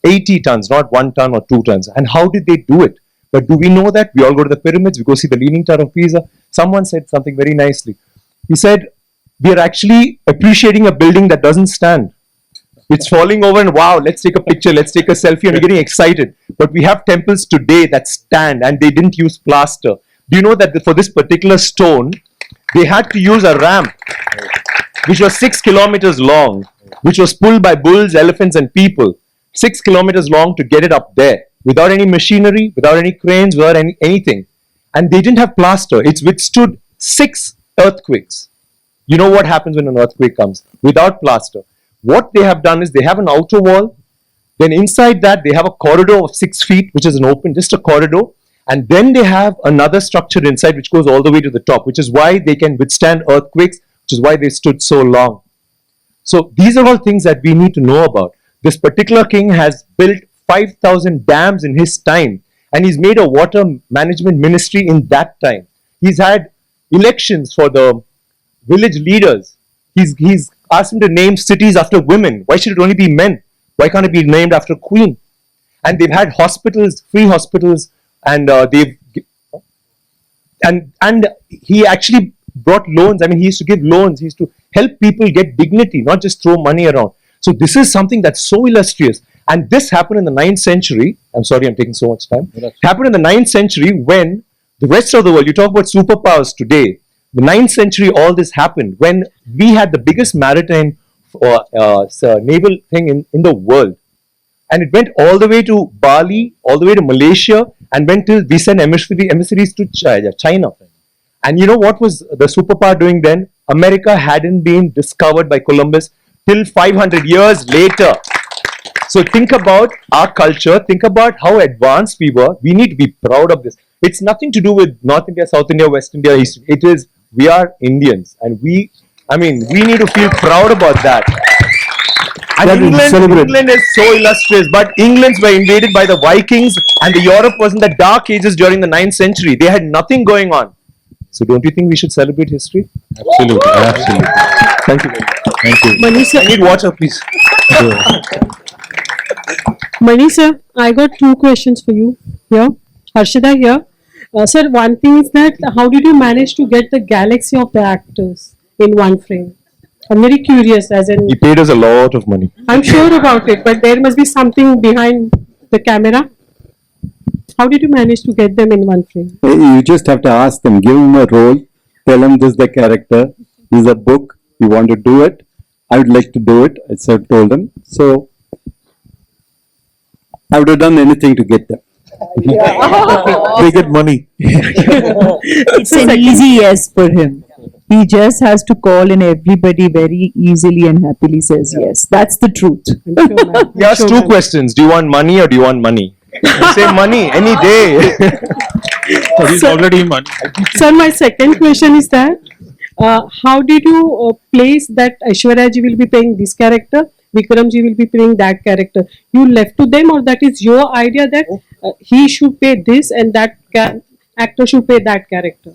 80 tons, not 1 ton or 2 tons. And how did they do it? But do we know that? We all go to the pyramids, we go see the Leaning Tower of Pisa. Someone said something very nicely. He said, we are actually appreciating a building that doesn't stand. It's falling over and wow, let's take a picture, let's take a selfie, and we're getting excited. But we have temples today that stand and they didn't use plaster. Do you know that for this particular stone, they had to use a ramp which was 6 kilometers long, which was pulled by bulls, elephants, and people. 6 kilometers long to get it up there without any machinery, without any cranes, without anything. And they didn't have plaster. It's withstood 6 earthquakes. You know what happens when an earthquake comes? Without plaster. What they have done is they have an outer wall. Then inside that, they have a corridor of 6 feet, which is an open, just a corridor. And then they have another structure inside, which goes all the way to the top, which is why they can withstand earthquakes, which is why they stood so long. So these are all things that we need to know about. This particular king has built 5,000 dams in his time, and he's made a water management ministry in that time. He's had elections for the village leaders. He's asked them to name cities after women. Why should it only be men? Why can't it be named after queen? And they've had hospitals, free hospitals, and he actually brought loans. I mean, he used to give loans. He used to help people get dignity, not just throw money around. So this is something that's so illustrious. And this happened in the 9th century. I'm sorry, I'm taking so much time. It happened in the 9th century when the rest of the world, you talk about superpowers today, the 9th century, all this happened when we had the biggest maritime naval thing in the world. And it went all the way to Bali, all the way to Malaysia, and went till we sent emissaries to China. And you know what was the superpower doing then? America hadn't been discovered by Columbus till 500 years later. So think about our culture, think about how advanced we were. We need to be proud of this. It's nothing to do with North India, South India, West India, East. It is, we are Indians, and we need to feel proud about that. And England is so illustrious, but Englands were invaded by the Vikings, and the Europe was in the dark ages during the 9th century. They had nothing going on. So don't you think we should celebrate history? Absolutely, absolutely. Thank you very much. Thank you. Manisha, I need water, please. Manisha, I got 2 questions for you here. Harshada here. Sir, one thing is that how did you manage to get the galaxy of the actors in one frame? I'm very curious, as in, He paid us a lot of money. I'm sure about it, but there must be something behind the camera. How did you manage to get them in one frame? You just have to ask them, give them a role, tell them this is the character, this is a book, you want to do it, I would like to do it, I told them. So I would have done anything to get them. They get money. It's an easy yes for him. He just has to call and everybody very easily and happily says yes. That's the truth. He asked two questions. Do you want money or do you want money? You say money any day. But he's already money. Sir, my second question is that how did you place that Aishwarya ji will be playing this character, Vikram ji will be playing that character? You left to them, or that is your idea that he should play this and that actor should play that character?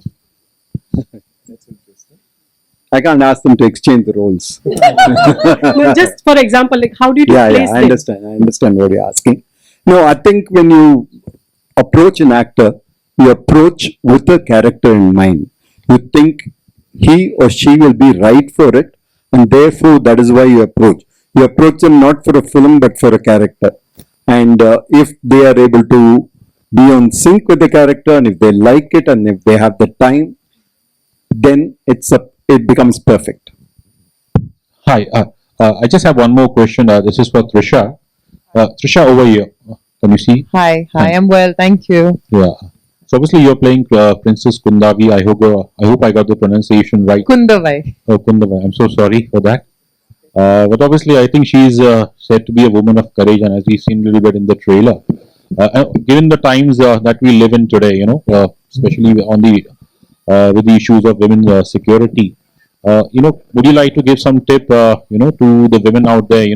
I can't ask them to exchange the roles. No, just for example, like how did you place I them? understand. I understand what you're asking. No, I think when you approach an actor, you approach with a character in mind. You think he or she will be right for it, and therefore that is why you approach. You approach them not for a film but for a character. And if they are able to be on sync with the character, and if they like it, and if they have the time, then it becomes perfect. Hi, I just have one more question. This is for Trisha. Trisha, over here. Can you see? Hi, I'm well, thank you. Yeah. So obviously you're playing Princess Kundavi. I hope I got the pronunciation right. Kundavai. Oh, Kundavai. I'm so sorry for that. But obviously, I think she's said to be a woman of courage, and as we've seen a little bit in the trailer, given the times that we live in today, especially on the with the issues of women's security, would you like to give some tip, to the women out there,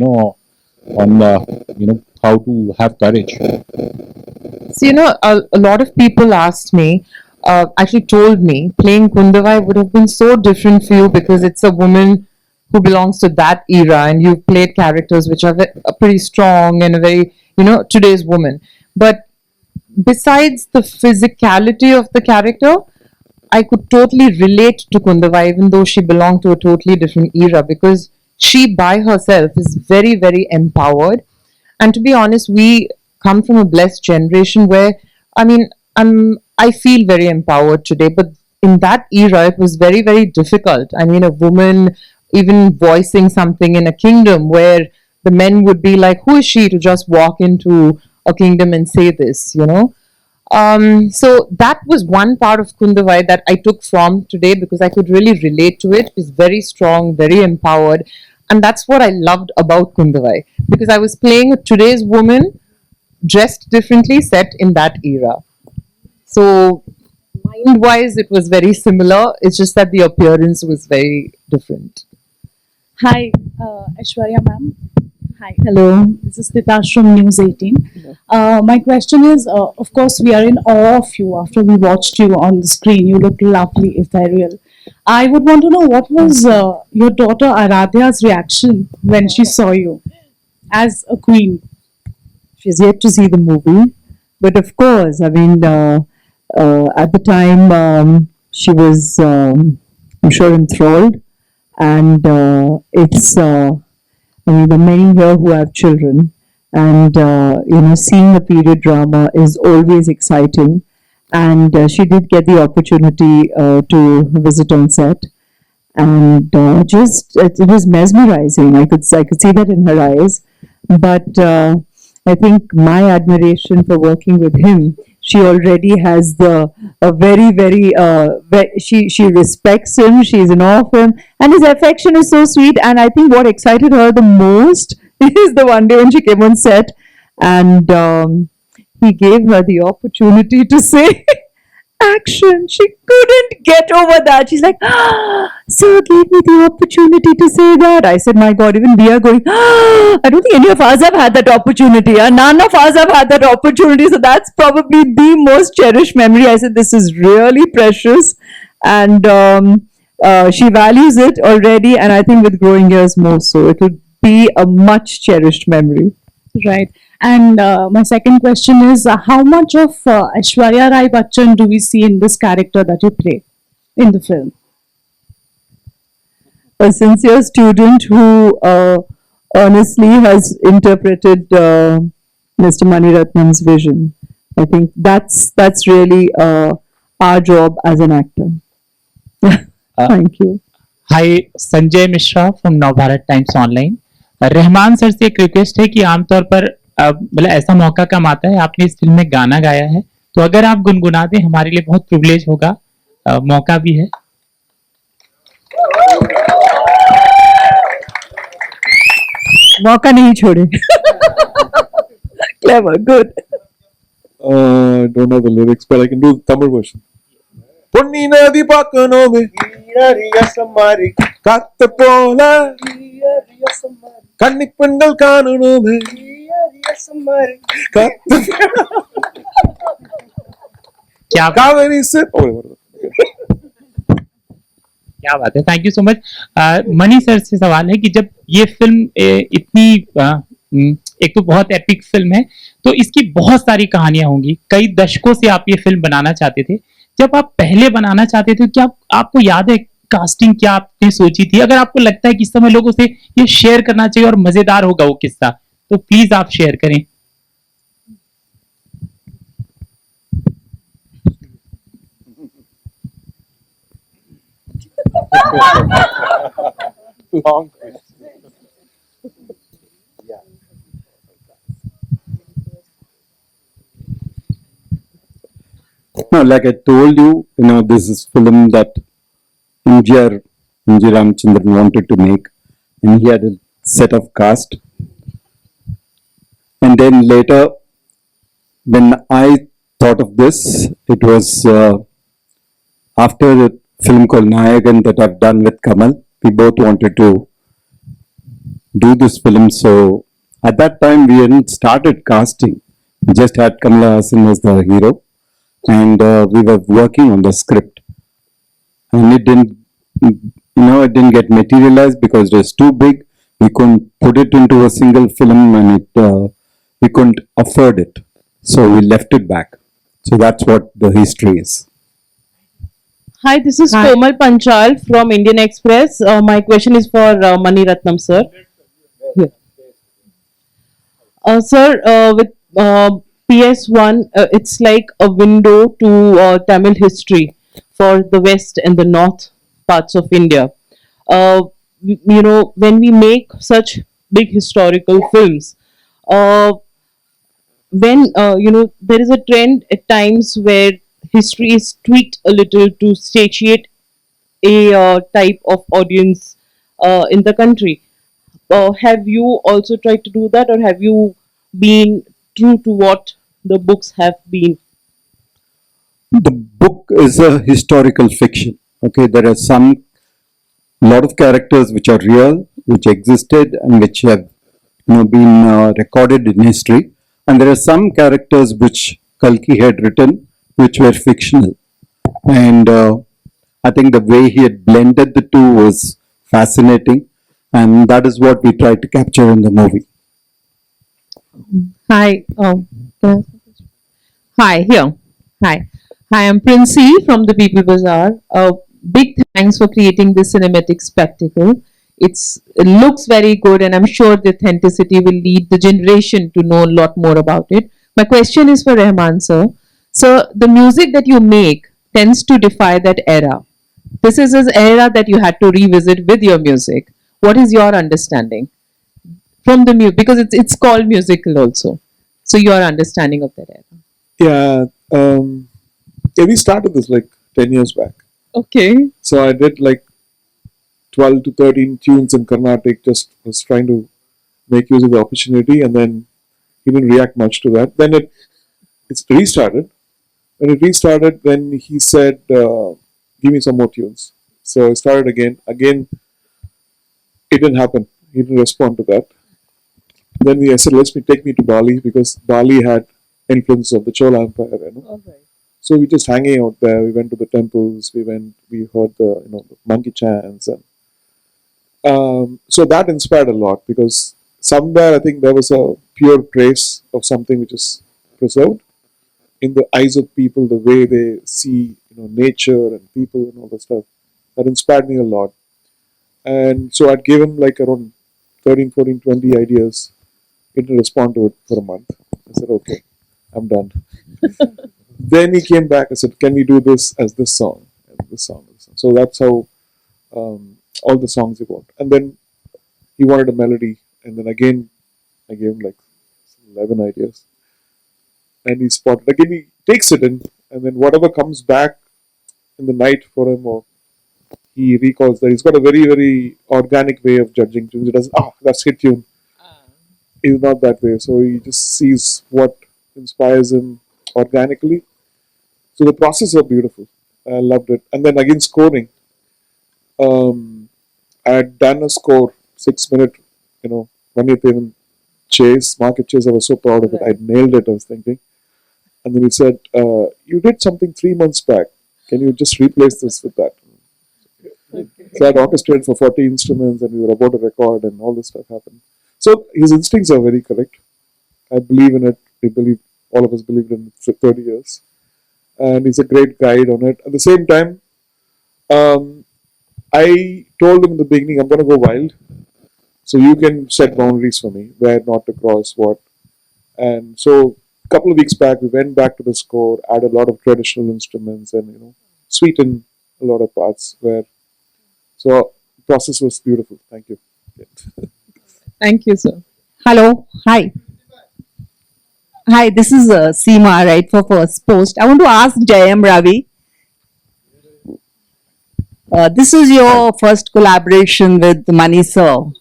on how to have courage? So, a lot of people asked me, actually told me, playing Kundavai would have been so different for you because it's a woman who belongs to that era, and you've played characters which are pretty strong and a very, today's woman. But besides the physicality of the character, I could totally relate to Kundavai, even though she belonged to a totally different era, because she by herself is very, very empowered. And to be honest, we come from a blessed generation where, I feel very empowered today, but in that era, it was very, very difficult. A woman even voicing something in a kingdom where the men would be like, who is she to just walk into a kingdom and say this, So that was one part of Kundavai that I took from today because I could really relate to it. It's very strong, very empowered. And that's what I loved about Kundavai, because I was playing today's woman dressed differently, set in that era. So mind-wise, it was very similar. It's just that the appearance was very different. Hi, Aishwarya ma'am. Hi. Hello. This is Titash from News 18. My question is, of course, we are in awe of you after we watched you on the screen. You look lovely, ethereal. I would want to know what was your daughter Aradhya's reaction when she saw you as a queen? She's yet to see the movie, but of course, at the time she was, I'm sure, enthralled, and it's. There are many here who have children, and seeing a period drama is always exciting. And she did get the opportunity to visit on set, and it was mesmerizing. I could see that in her eyes. But I think my admiration for working with him, she already has she respects him, she's in awe of him, and his affection is so sweet. And I think what excited her the most is the one day when she came on set, and he gave her the opportunity to say action. She couldn't get over that. She's like, sir gave me the opportunity to say that. I said, my God, even we are going, I don't think any of us have had that opportunity. None of us have had that opportunity. So that's probably the most cherished memory. I said, this is really precious. And she values it already. And I think with growing years more so, it would be a much cherished memory. Right. And my second question is, how much of Aishwarya Rai Bachchan do we see in this character that you play in the film? A sincere student who honestly has interpreted Mr. Mani Ratnam's vision. I think that's really our job as an actor. Thank you. Hi, Sanjay Mishra from Now Bharat Times Online. Rahman sir से एक request है कि आमतौर पर मतलब ऐसा मौका कम आता है, आपने इस फिल्म में गाना गाया है, तो अगर आप गुनगुना दें हमारे लिए बहुत प्रिविलेज होगा, मौका भी है। मौका नहीं छोड़े। Clever, good. I don't know the lyrics, but I can do the Tamil version. Ponni நதி பார்க்கணுமே காத்த போல கன்னி பெண்கள் காணணுமே காத்த क्या காவேரி से क्या बात है, thank you so much. Money sir से सवाल है कि जब ये फिल्म इतनी एक तो बहुत एपिक फिल्म है, तो इसकी बहुत सारी कहानियां होंगी, कई दशकों से आप ये फिल्म बनाना चाहते थे। जब आप पहले बनाना चाहते थे, क्या आपको याद है कास्टिंग क्या आपने सोची थी? अगर आपको लगता है कि इस समय लोगों से ये शेयर करना चाहिए और मजेदार होगा वो किस्सा, तो प्लीज आप शेयर करें। long No, like I told you, this is film that MG Ramchandran wanted to make, and he had a set of cast. And then later, when I thought of this, it was after the film called Nayagan that I've done with Kamal. We both wanted to do this film. So at that time, we hadn't started casting. We just had Kamala Hassan as the hero, and we were working on the script. And it didn't get materialized because it was too big. We couldn't put it into a single film, and we couldn't afford it. So we left it back. So that's what the history is. Hi, this is Komal Panchal from Indian Express. My question is for Mani Ratnam, sir. Sir, with PS-1, it's like a window to Tamil history for the west and the north parts of India. When we make such big historical films, there is a trend at times where history is tweaked a little to satiate a type of audience in the country. Have you also tried to do that, or have you been true to what the books have been? The book is a historical fiction. Okay, there are lot of characters which are real, which existed, and which have been recorded in history, and there are some characters which Kalki had written which were fictional. And I think the way he had blended the two was fascinating, and that is what we tried to capture in the movie. Hi. Hi, here. Hi. Hi, I'm Princey from the People Bazaar. Big thanks for creating this cinematic spectacle. It looks very good, and I'm sure the authenticity will lead the generation to know a lot more about it. My question is for Rahman, sir. So, the music that you make tends to defy that era. This is an era that you had to revisit with your music. What is your understanding from the music? Because it's called musical also. So, your understanding of that era. Yeah, we started this like 10 years back. Okay. So I did like 12 to 13 tunes in Carnatic, just was trying to make use of the opportunity, and then he didn't react much to that. Then it's restarted. When it restarted, then he said, give me some more tunes. So I started again. Again, it didn't happen. He didn't respond to that. Then I said, take me to Bali, because Bali had influence of the Chola Empire. Okay. So we just hanging out there. We went to the temples. We heard the monkey chants, and so that inspired a lot, because somewhere I think there was a pure trace of something which is preserved in the eyes of people, the way they see nature and people and all that stuff. That inspired me a lot, and so I'd give him like around 13, 14, 20 ideas. He didn't respond to it for a month. I said, okay, I'm done. Then he came back and said, can we do this as this song? And this song. So that's how all the songs he wrote. And then he wanted a melody. And then again, I gave him like 11 ideas. And he spotted, again, he takes it in, and then whatever comes back in the night for him, or he recalls that he's got a very, very organic way of judging tunes. He doesn't, that's hit tune. He's not that way. So he just sees what inspires him organically. So the process was beautiful. I loved it. And then again, scoring. I had done a score, 6-minute, Vanyathevan chase, market chase. I was so proud of it. I nailed it, I was thinking. And then he said, you did something 3 months back. Can you just replace this with that? So I had orchestrated for 40 instruments, and we were about to record, and all this stuff happened. So his instincts are very correct. I believe in it. All of us believed in it for 30 years. And he's a great guide on it. At the same time, I told him in the beginning, I'm going to go wild. So you can set boundaries for me, where not to cross what. And so a couple of weeks back, we went back to the score, added a lot of traditional instruments, and sweetened a lot of parts. So the process was beautiful. Thank you. Thank you, sir. Hello. Hi. Hi, this is Seema, right, for First Post. I want to ask Jayam Ravi. This is your first collaboration with Mani sir,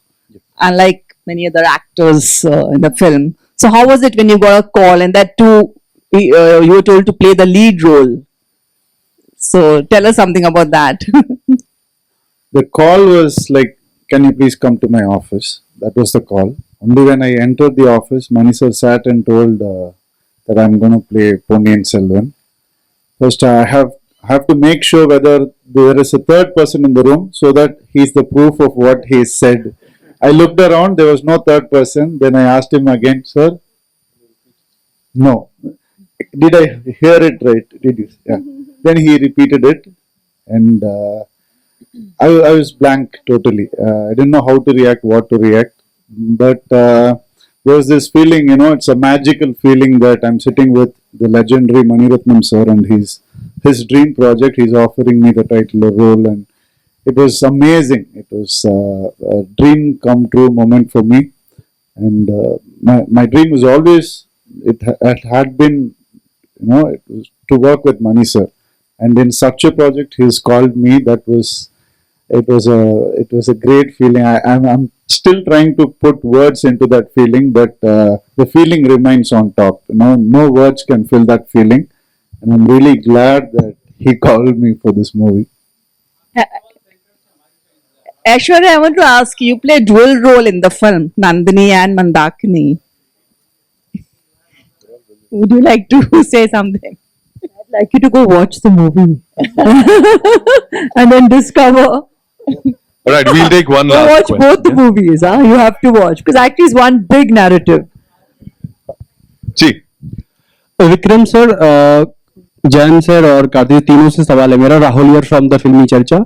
unlike many other actors in the film. So how was it when you got a call, and that too, you were told to play the lead role? So tell us something about that. The call was like, can you please come to my office? That was the call. Only when I entered the office, Mani sir sat and told that I'm going to play Ponniyin Selvan. First, I have to make sure whether there is a third person in the room, so that he's the proof of what he said. I looked around, there was no third person. Then I asked him again, sir, no. Did I hear it right? Did you? Yeah. Then he repeated it, and I was blank totally. I didn't know how to react, what to react. But there was this feeling, it's a magical feeling that I'm sitting with the legendary Mani Ratnam sir, and his dream project. He's offering me the title or role, and it was amazing. It was a dream come true moment for me. And my dream was always, it had been, it was to work with Mani sir. And in such a project, he's called me. It was a great feeling. I'm still trying to put words into that feeling, but the feeling remains on top. No words can fill that feeling, and I'm really glad that he called me for this movie. Aishwarya, I want to ask you play dual role in the film, Nandini and Mandakini. Would you like to say something? I'd like you to go watch the movie and then discover. All right, we'll take one Go last watch question. both the movies. You have to watch, because actually it's one big narrative. जी Vikram sir, Jain sir और कार्तिक, तीनों से सवाल है मेरा। राहुल यार from the फिल्मी चर्चा।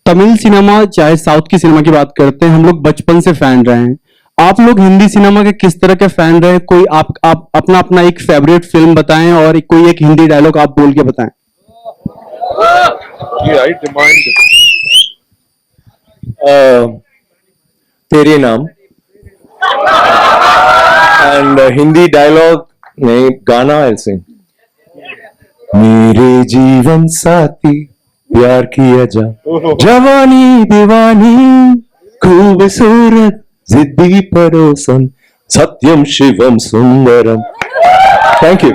तमिल सिनेमा चाहे साउथ की सिनेमा की बात करते हैं, हम लोग बचपन से फैन रहे हैं। आप लोग हिंदी सिनेमा के किस तरह के फैन रहे? कोई आप अपना एक फेवरेट फिल्म बताएं, और कोई एक हिंदी डायलॉग आप बोल के बताएं। तेरे नाम एंड हिंदी डायलॉग नहीं, गाना ऐसे। मेरे जीवन साथी प्यार किया जा, जवानी दीवानी खूबसूरत जिद्दी पड़ोसन सत्यम शिवम सुंदरम। Thank you.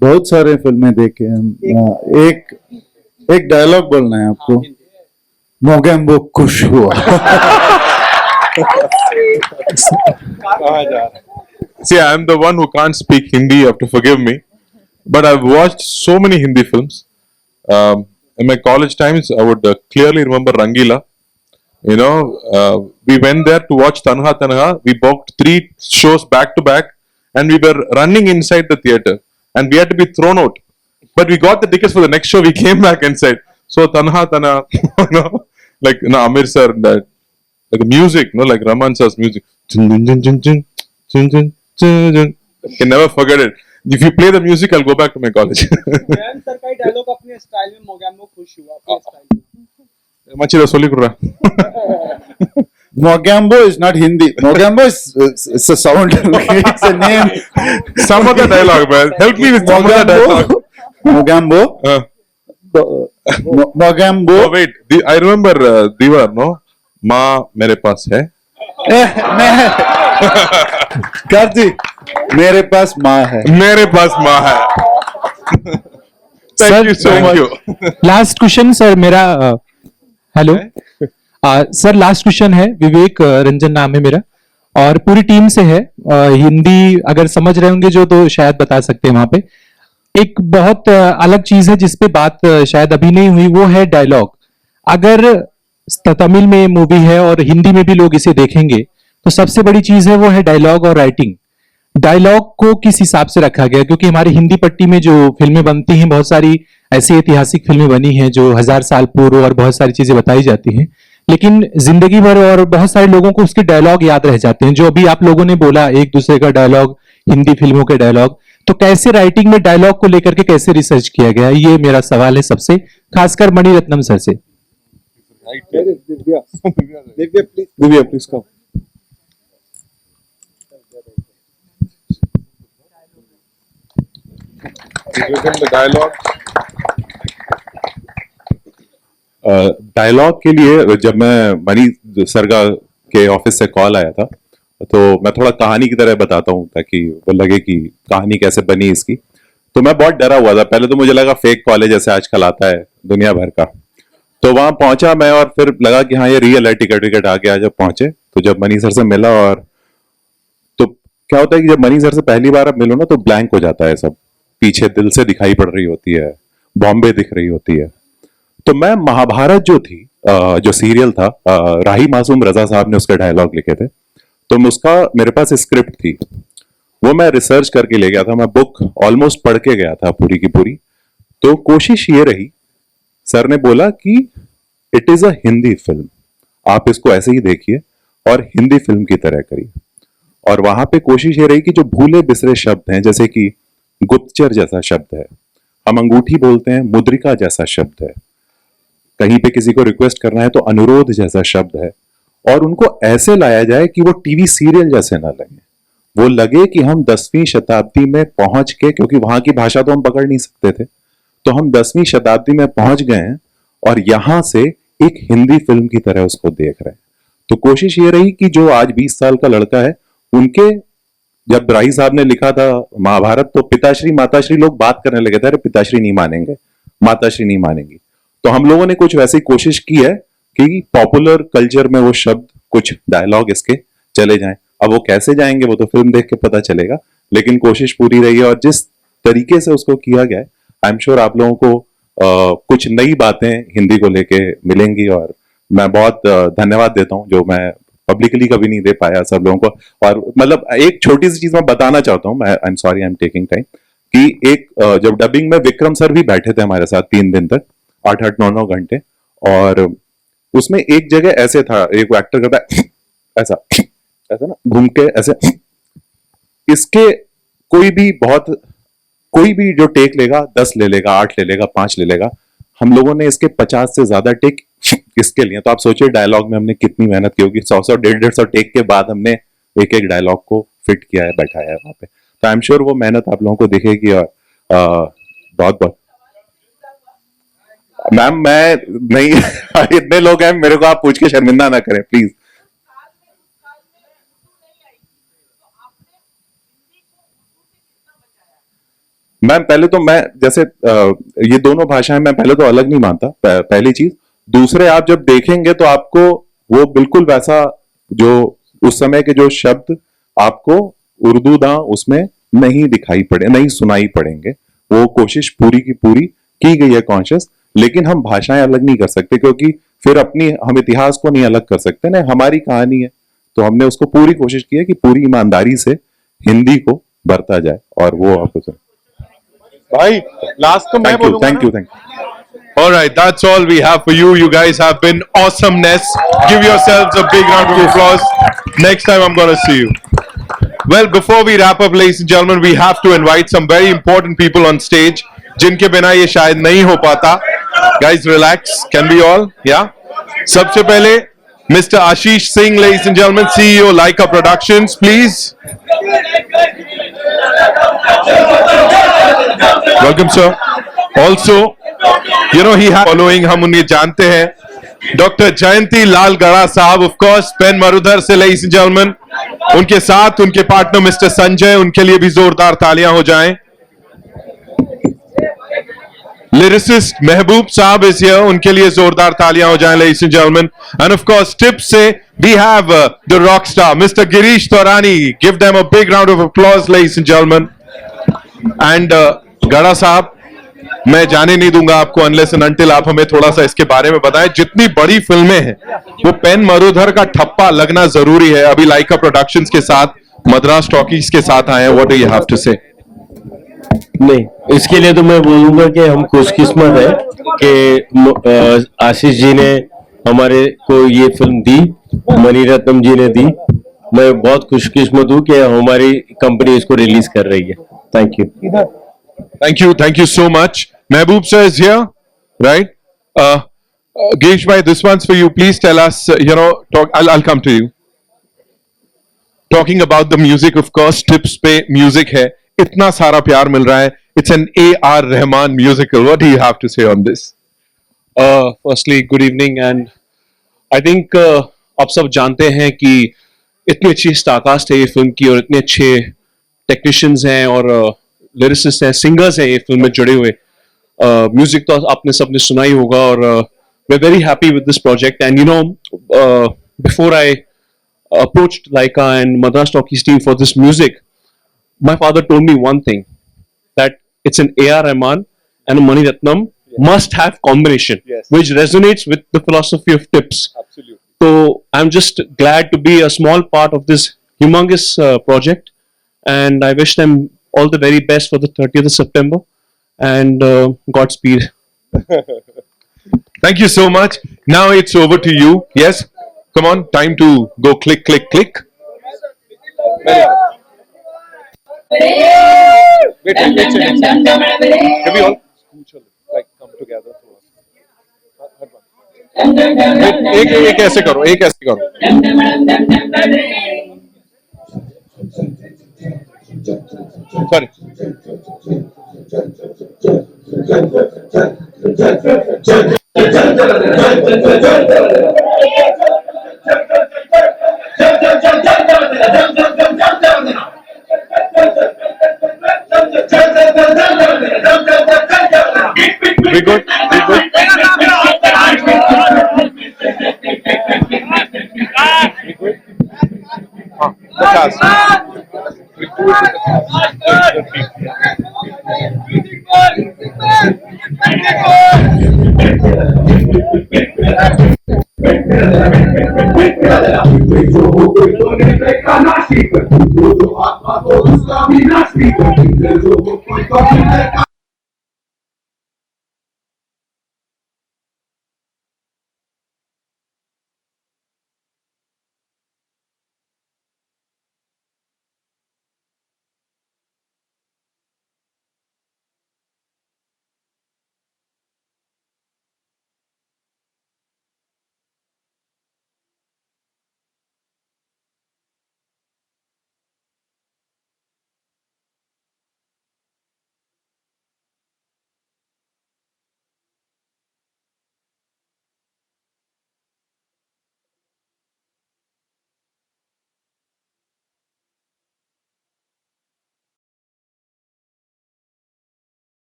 बहुत सारे फिल्में देखे हम। एक डायलॉग बोलना है आपको। मोगेम्बो खुश हुआ। See, I'm the one who can't speak Hindi. You have to forgive me. But I've watched so many Hindi films. In my college times, I would clearly remember Rangila. We went there to watch Tanha Tanha. We booked 3 shows back to back, and we were running inside the theater, and we had to be thrown out. But we got the tickets for the next show. We came back and said, "So Tanha Tanha," like Amir sir, that like the music, like Rahman sir's music. I can never forget it. If you play the music, I'll go back to my college. Machira Solikura. Mogambo is not Hindi. Mogambo is a sound. It's a name. Some of the dialogue, man. Help me with some of the dialogue. Mogambo. Mogambo. Oh, wait. I remember Diva, no? माँ मेरे पास है. कार्ति, मेरे पास माँ है. मेरे पास माँ है. Thank you so much. Last question sir मेरा हेलो सर लास्ट क्वेश्चन है विवेक रंजन नाम है मेरा और पूरी टीम से है हिंदी अगर समझ रहे होंगे जो तो शायद बता सकते हैं वहां पे एक बहुत अलग चीज है जिसपे बात शायद अभी नहीं हुई वो है डायलॉग अगर तमिल में मूवी है और हिंदी में भी लोग इसे देखेंगे तो सबसे बड़ी चीज है वो है डायलॉग और राइटिंग डायलॉग को किस हिसाब से रखा गया क्योंकि हमारी हिंदी पट्टी में जो फिल्में बनती हैं बहुत सारी ऐसी ऐतिहासिक फिल्में बनी हैं जो 1000 साल पूर्व और बहुत सारी चीजें बताई जाती हैं लेकिन जिंदगी भर और बहुत सारे लोगों को उसके डायलॉग याद रह जाते हैं जो अभी आप लोगों ने बोला एक दूसरे का डायलॉग हिंदी फिल्मों के डायलॉग तो कैसे राइटिंग में डायलॉग को लेकर के कैसे रिसर्च किया गया ये मेरा सवाल है सबसे खासकर मणिरत्नम सर से Divya, please come. डायलॉग के लिए जब मैं मनी सरगा के ऑफिस से कॉल आया था तो मैं थोड़ा कहानी की तरह बताता हूँ ताकि वो लगे कि कहानी कैसे बनी इसकी तो मैं बहुत डरा हुआ था पहले तो मुझे लगा फेक कॉलेज जैसे आजकल आता है दुनिया भर का तो वहां पहुंचा मैं और फिर लगा कि हाँ ये रियल है टिकट आ गया जब पहुंचे तो जब मनी सर से मिला और तो क्या होता है कि जब मनी सर से पहली बार आप मिलो ना तो ब्लैंक हो जाता है सब पीछे दिल से दिखाई पड़ रही होती है बॉम्बे दिख रही होती है तो मैं महाभारत जो थी जो सीरियल था राही मासूम रजा साहब ने उसके डायलॉग लिखे थे तो उसका मेरे पास स्क्रिप्ट थी वो मैं रिसर्च करके ले गया था मैं बुक ऑलमोस्ट पढ़ के गया था पूरी की पूरी तो कोशिश ये रही सर ने बोला कि it is a Hindi film आप इसको ऐसे ही देखिए और हिंदी फिल्म की तरह करिए और वहां पे कोशिश ये रही कि जो भूले बिसरे शब्द हैं जैसे कि गुप्तचर जैसा शब्द है हम अंगूठी बोलते हैं मुद्रिका जैसा शब्द है कहीं पे किसी को रिक्वेस्ट करना है तो अनुरोध जैसा शब्द है और उनको ऐसे लाया जाए कि वो टीवी सीरियल जैसे ना लगे वो लगे कि हम 10वीं शताब्दी में पहुंच के क्योंकि वहां की भाषा तो हम पकड़ नहीं सकते थे तो हम 10वीं शताब्दी में पहुंच गए हैं और यहां से एक हिंदी फिल्म की तरह उसको देख रहे हैं तो कोशिश ये रही कि जो आज 20 साल का लड़का है उनके जब राही साहब ने लिखा था महाभारत तो पिताश्री माताश्री लोग बात करने लगे थे अरे पिताश्री नहीं मानेंगे माताश्री नहीं मानेंगी तो हम लोगों ने कुछ वैसी कोशिश की है कि पॉपुलर कल्चर में वो शब्द कुछ डायलॉग इसके चले जाएं अब वो कैसे जाएंगे वो तो फिल्म देख के पता चलेगा लेकिन कोशिश पूरी रही है और जिस तरीके से उसको किया गया है आई एम श्योर आप लोगों को कुछ नई बातें हिंदी को लेके मिलेंगी और मैं बहुत धन्यवाद देता हूं जो मैं पब्लिकली कभी नहीं दे पाया सब लोगों को और मतलब एक छोटी सी चीज मैं बताना चाहता हूं मैं I am sorry I am taking time कि एक जब डबिंग में विक्रम सर भी बैठे थे हमारे साथ 3 दिन तक 8-8 9-9 घंटे और उसमें एक जगह ऐसे था एक एक्टर करता है ऐसा ऐसा ना घूम के ऐसे इसके कोई भी जो टेक लेगा 10 ले लेगा 8 ले लेगा 5 ले लेगा हम लोगों ने इसके 50 से ज्यादा टेक इसके लिए तो आप सोचिए डायलॉग में हमने कितनी मेहनत की होगी 100 150 टेक के बाद हमने एक एक डायलॉग को फिट किया है बैठाया है वहां पे तो आई एम श्योर वो मेहनत आप लोगों को दिखेगी और बहुत बहुत मैम मैं नहीं इतने लोग हैं मेरे को आप पूछ के शर्मिंदा ना करें प्लीज मैम पहले तो मैं जैसे ये दोनों भाषाएं मैं पहले तो अलग नहीं मानता पहली चीज दूसरे आप जब देखेंगे तो आपको वो बिल्कुल वैसा जो उस समय के जो शब्द आपको उर्दू दा उसमें नहीं दिखाई पड़े नहीं सुनाई पड़ेंगे वो कोशिश पूरी की पूरी की गई है कॉन्शियस लेकिन हम भाषाएं अलग नहीं कर सकते क्योंकि फिर हम इतिहास को नहीं अलग कर सकते ना हमारी कहानी है तो हमने उसको पूरी कोशिश की है कि पूरी ईमानदारी से हिंदी को बरता जाए और वो आपको भाई लास्ट तो मैं बोलूंगा thank you All right, that's all we have for you. You guys have been awesomeness. Give yourselves a big round of applause. Next time I'm going to see you. Well, before we wrap up, ladies and gentlemen, we have to invite some very important people on stage. जिनके बिना ये शायद नहीं हो पाता. Guys, relax. Can we all? Yeah? सबसे पहले Mr. Ashish Singh, ladies and gentlemen, CEO Laika Productions, please. Welcome, sir. Also, you know, he has following, हम उन्हें जानते हैं. Dr. Jayanti Lal Gada साहब, of course, पेन मरुधर से, ladies and gentlemen. उनके साथ उनके पार्टनर मिस्टर संजय, उनके लिए भी जोरदार तालियां हो जाएं. Lyricist Mehboob Saab is here. उनके लिए जोरदार तालियां हो जाएं, ladies and gentlemen. And of course, tips से we have the rock star, Mr. Girish Torani. Give them a big round of applause, ladies and gentlemen. And गड़ा साहब, मैं जाने नहीं दूंगा आपको unless and until आप हमें थोड़ा सा इसके बारे में बताएं. जितनी बड़ी फिल्में हैं, वो पेन मरुधर का ठप्पा लगना जरूरी है. अभी लाइका प्रोडक्शंस के साथ, मद्रास टॉकीज के साथ आए हैं. What do you have to say? नहीं, इसके लिए तो मैं बोलूंगा कि हम खुशकिस्मत है कि आशीष जी ने हमारे को ये फिल्म दी, मणि रत्नम जी ने दी. मैं बहुत खुशकिस्मत हूँ कि हमारी कंपनी इसको रिलीज कर रही है. Thank you. Thank you so much. Mehboob sir is here, right? Girish bhai, this one's for you. Please tell us, I'll come to you. Talking about the music, of course, tips पे music है. इतना सारा प्यार मिल रहा है. It's an A.R. Rahman musical. What do you have to say on this? Firstly, good evening, and I think आप सब जानते हैं कि इतनी अच्छी स्टारकास्ट है ये फिल्म की, और इतने अच्छे टेक्नीशियंस हैं और लिरिसिस्ट हैं, सिंगर्स हैं ये फिल्म में जुड़े हुए. म्यूजिक तो आपने सबने सुना ही होगा, और we are very happy with this project. And you know, before I approached Laika and Madras Talkies team for this music, my father told me one thing, that it's an A.R. Rahman and a Mani Ratnam must have combination, which resonates with the philosophy of tips. Absolutely. So I'm just glad to be a small part of this humongous project, and I wish them all the very best for the 30th of September, and Godspeed. Thank you so much. Now it's over to you. Yes? Come on, time to go click, click, click. Wait, have we all like come together? एक ऐसे करो, एक ऐसे करो. Sorry. We good? We good? We good? Nashi,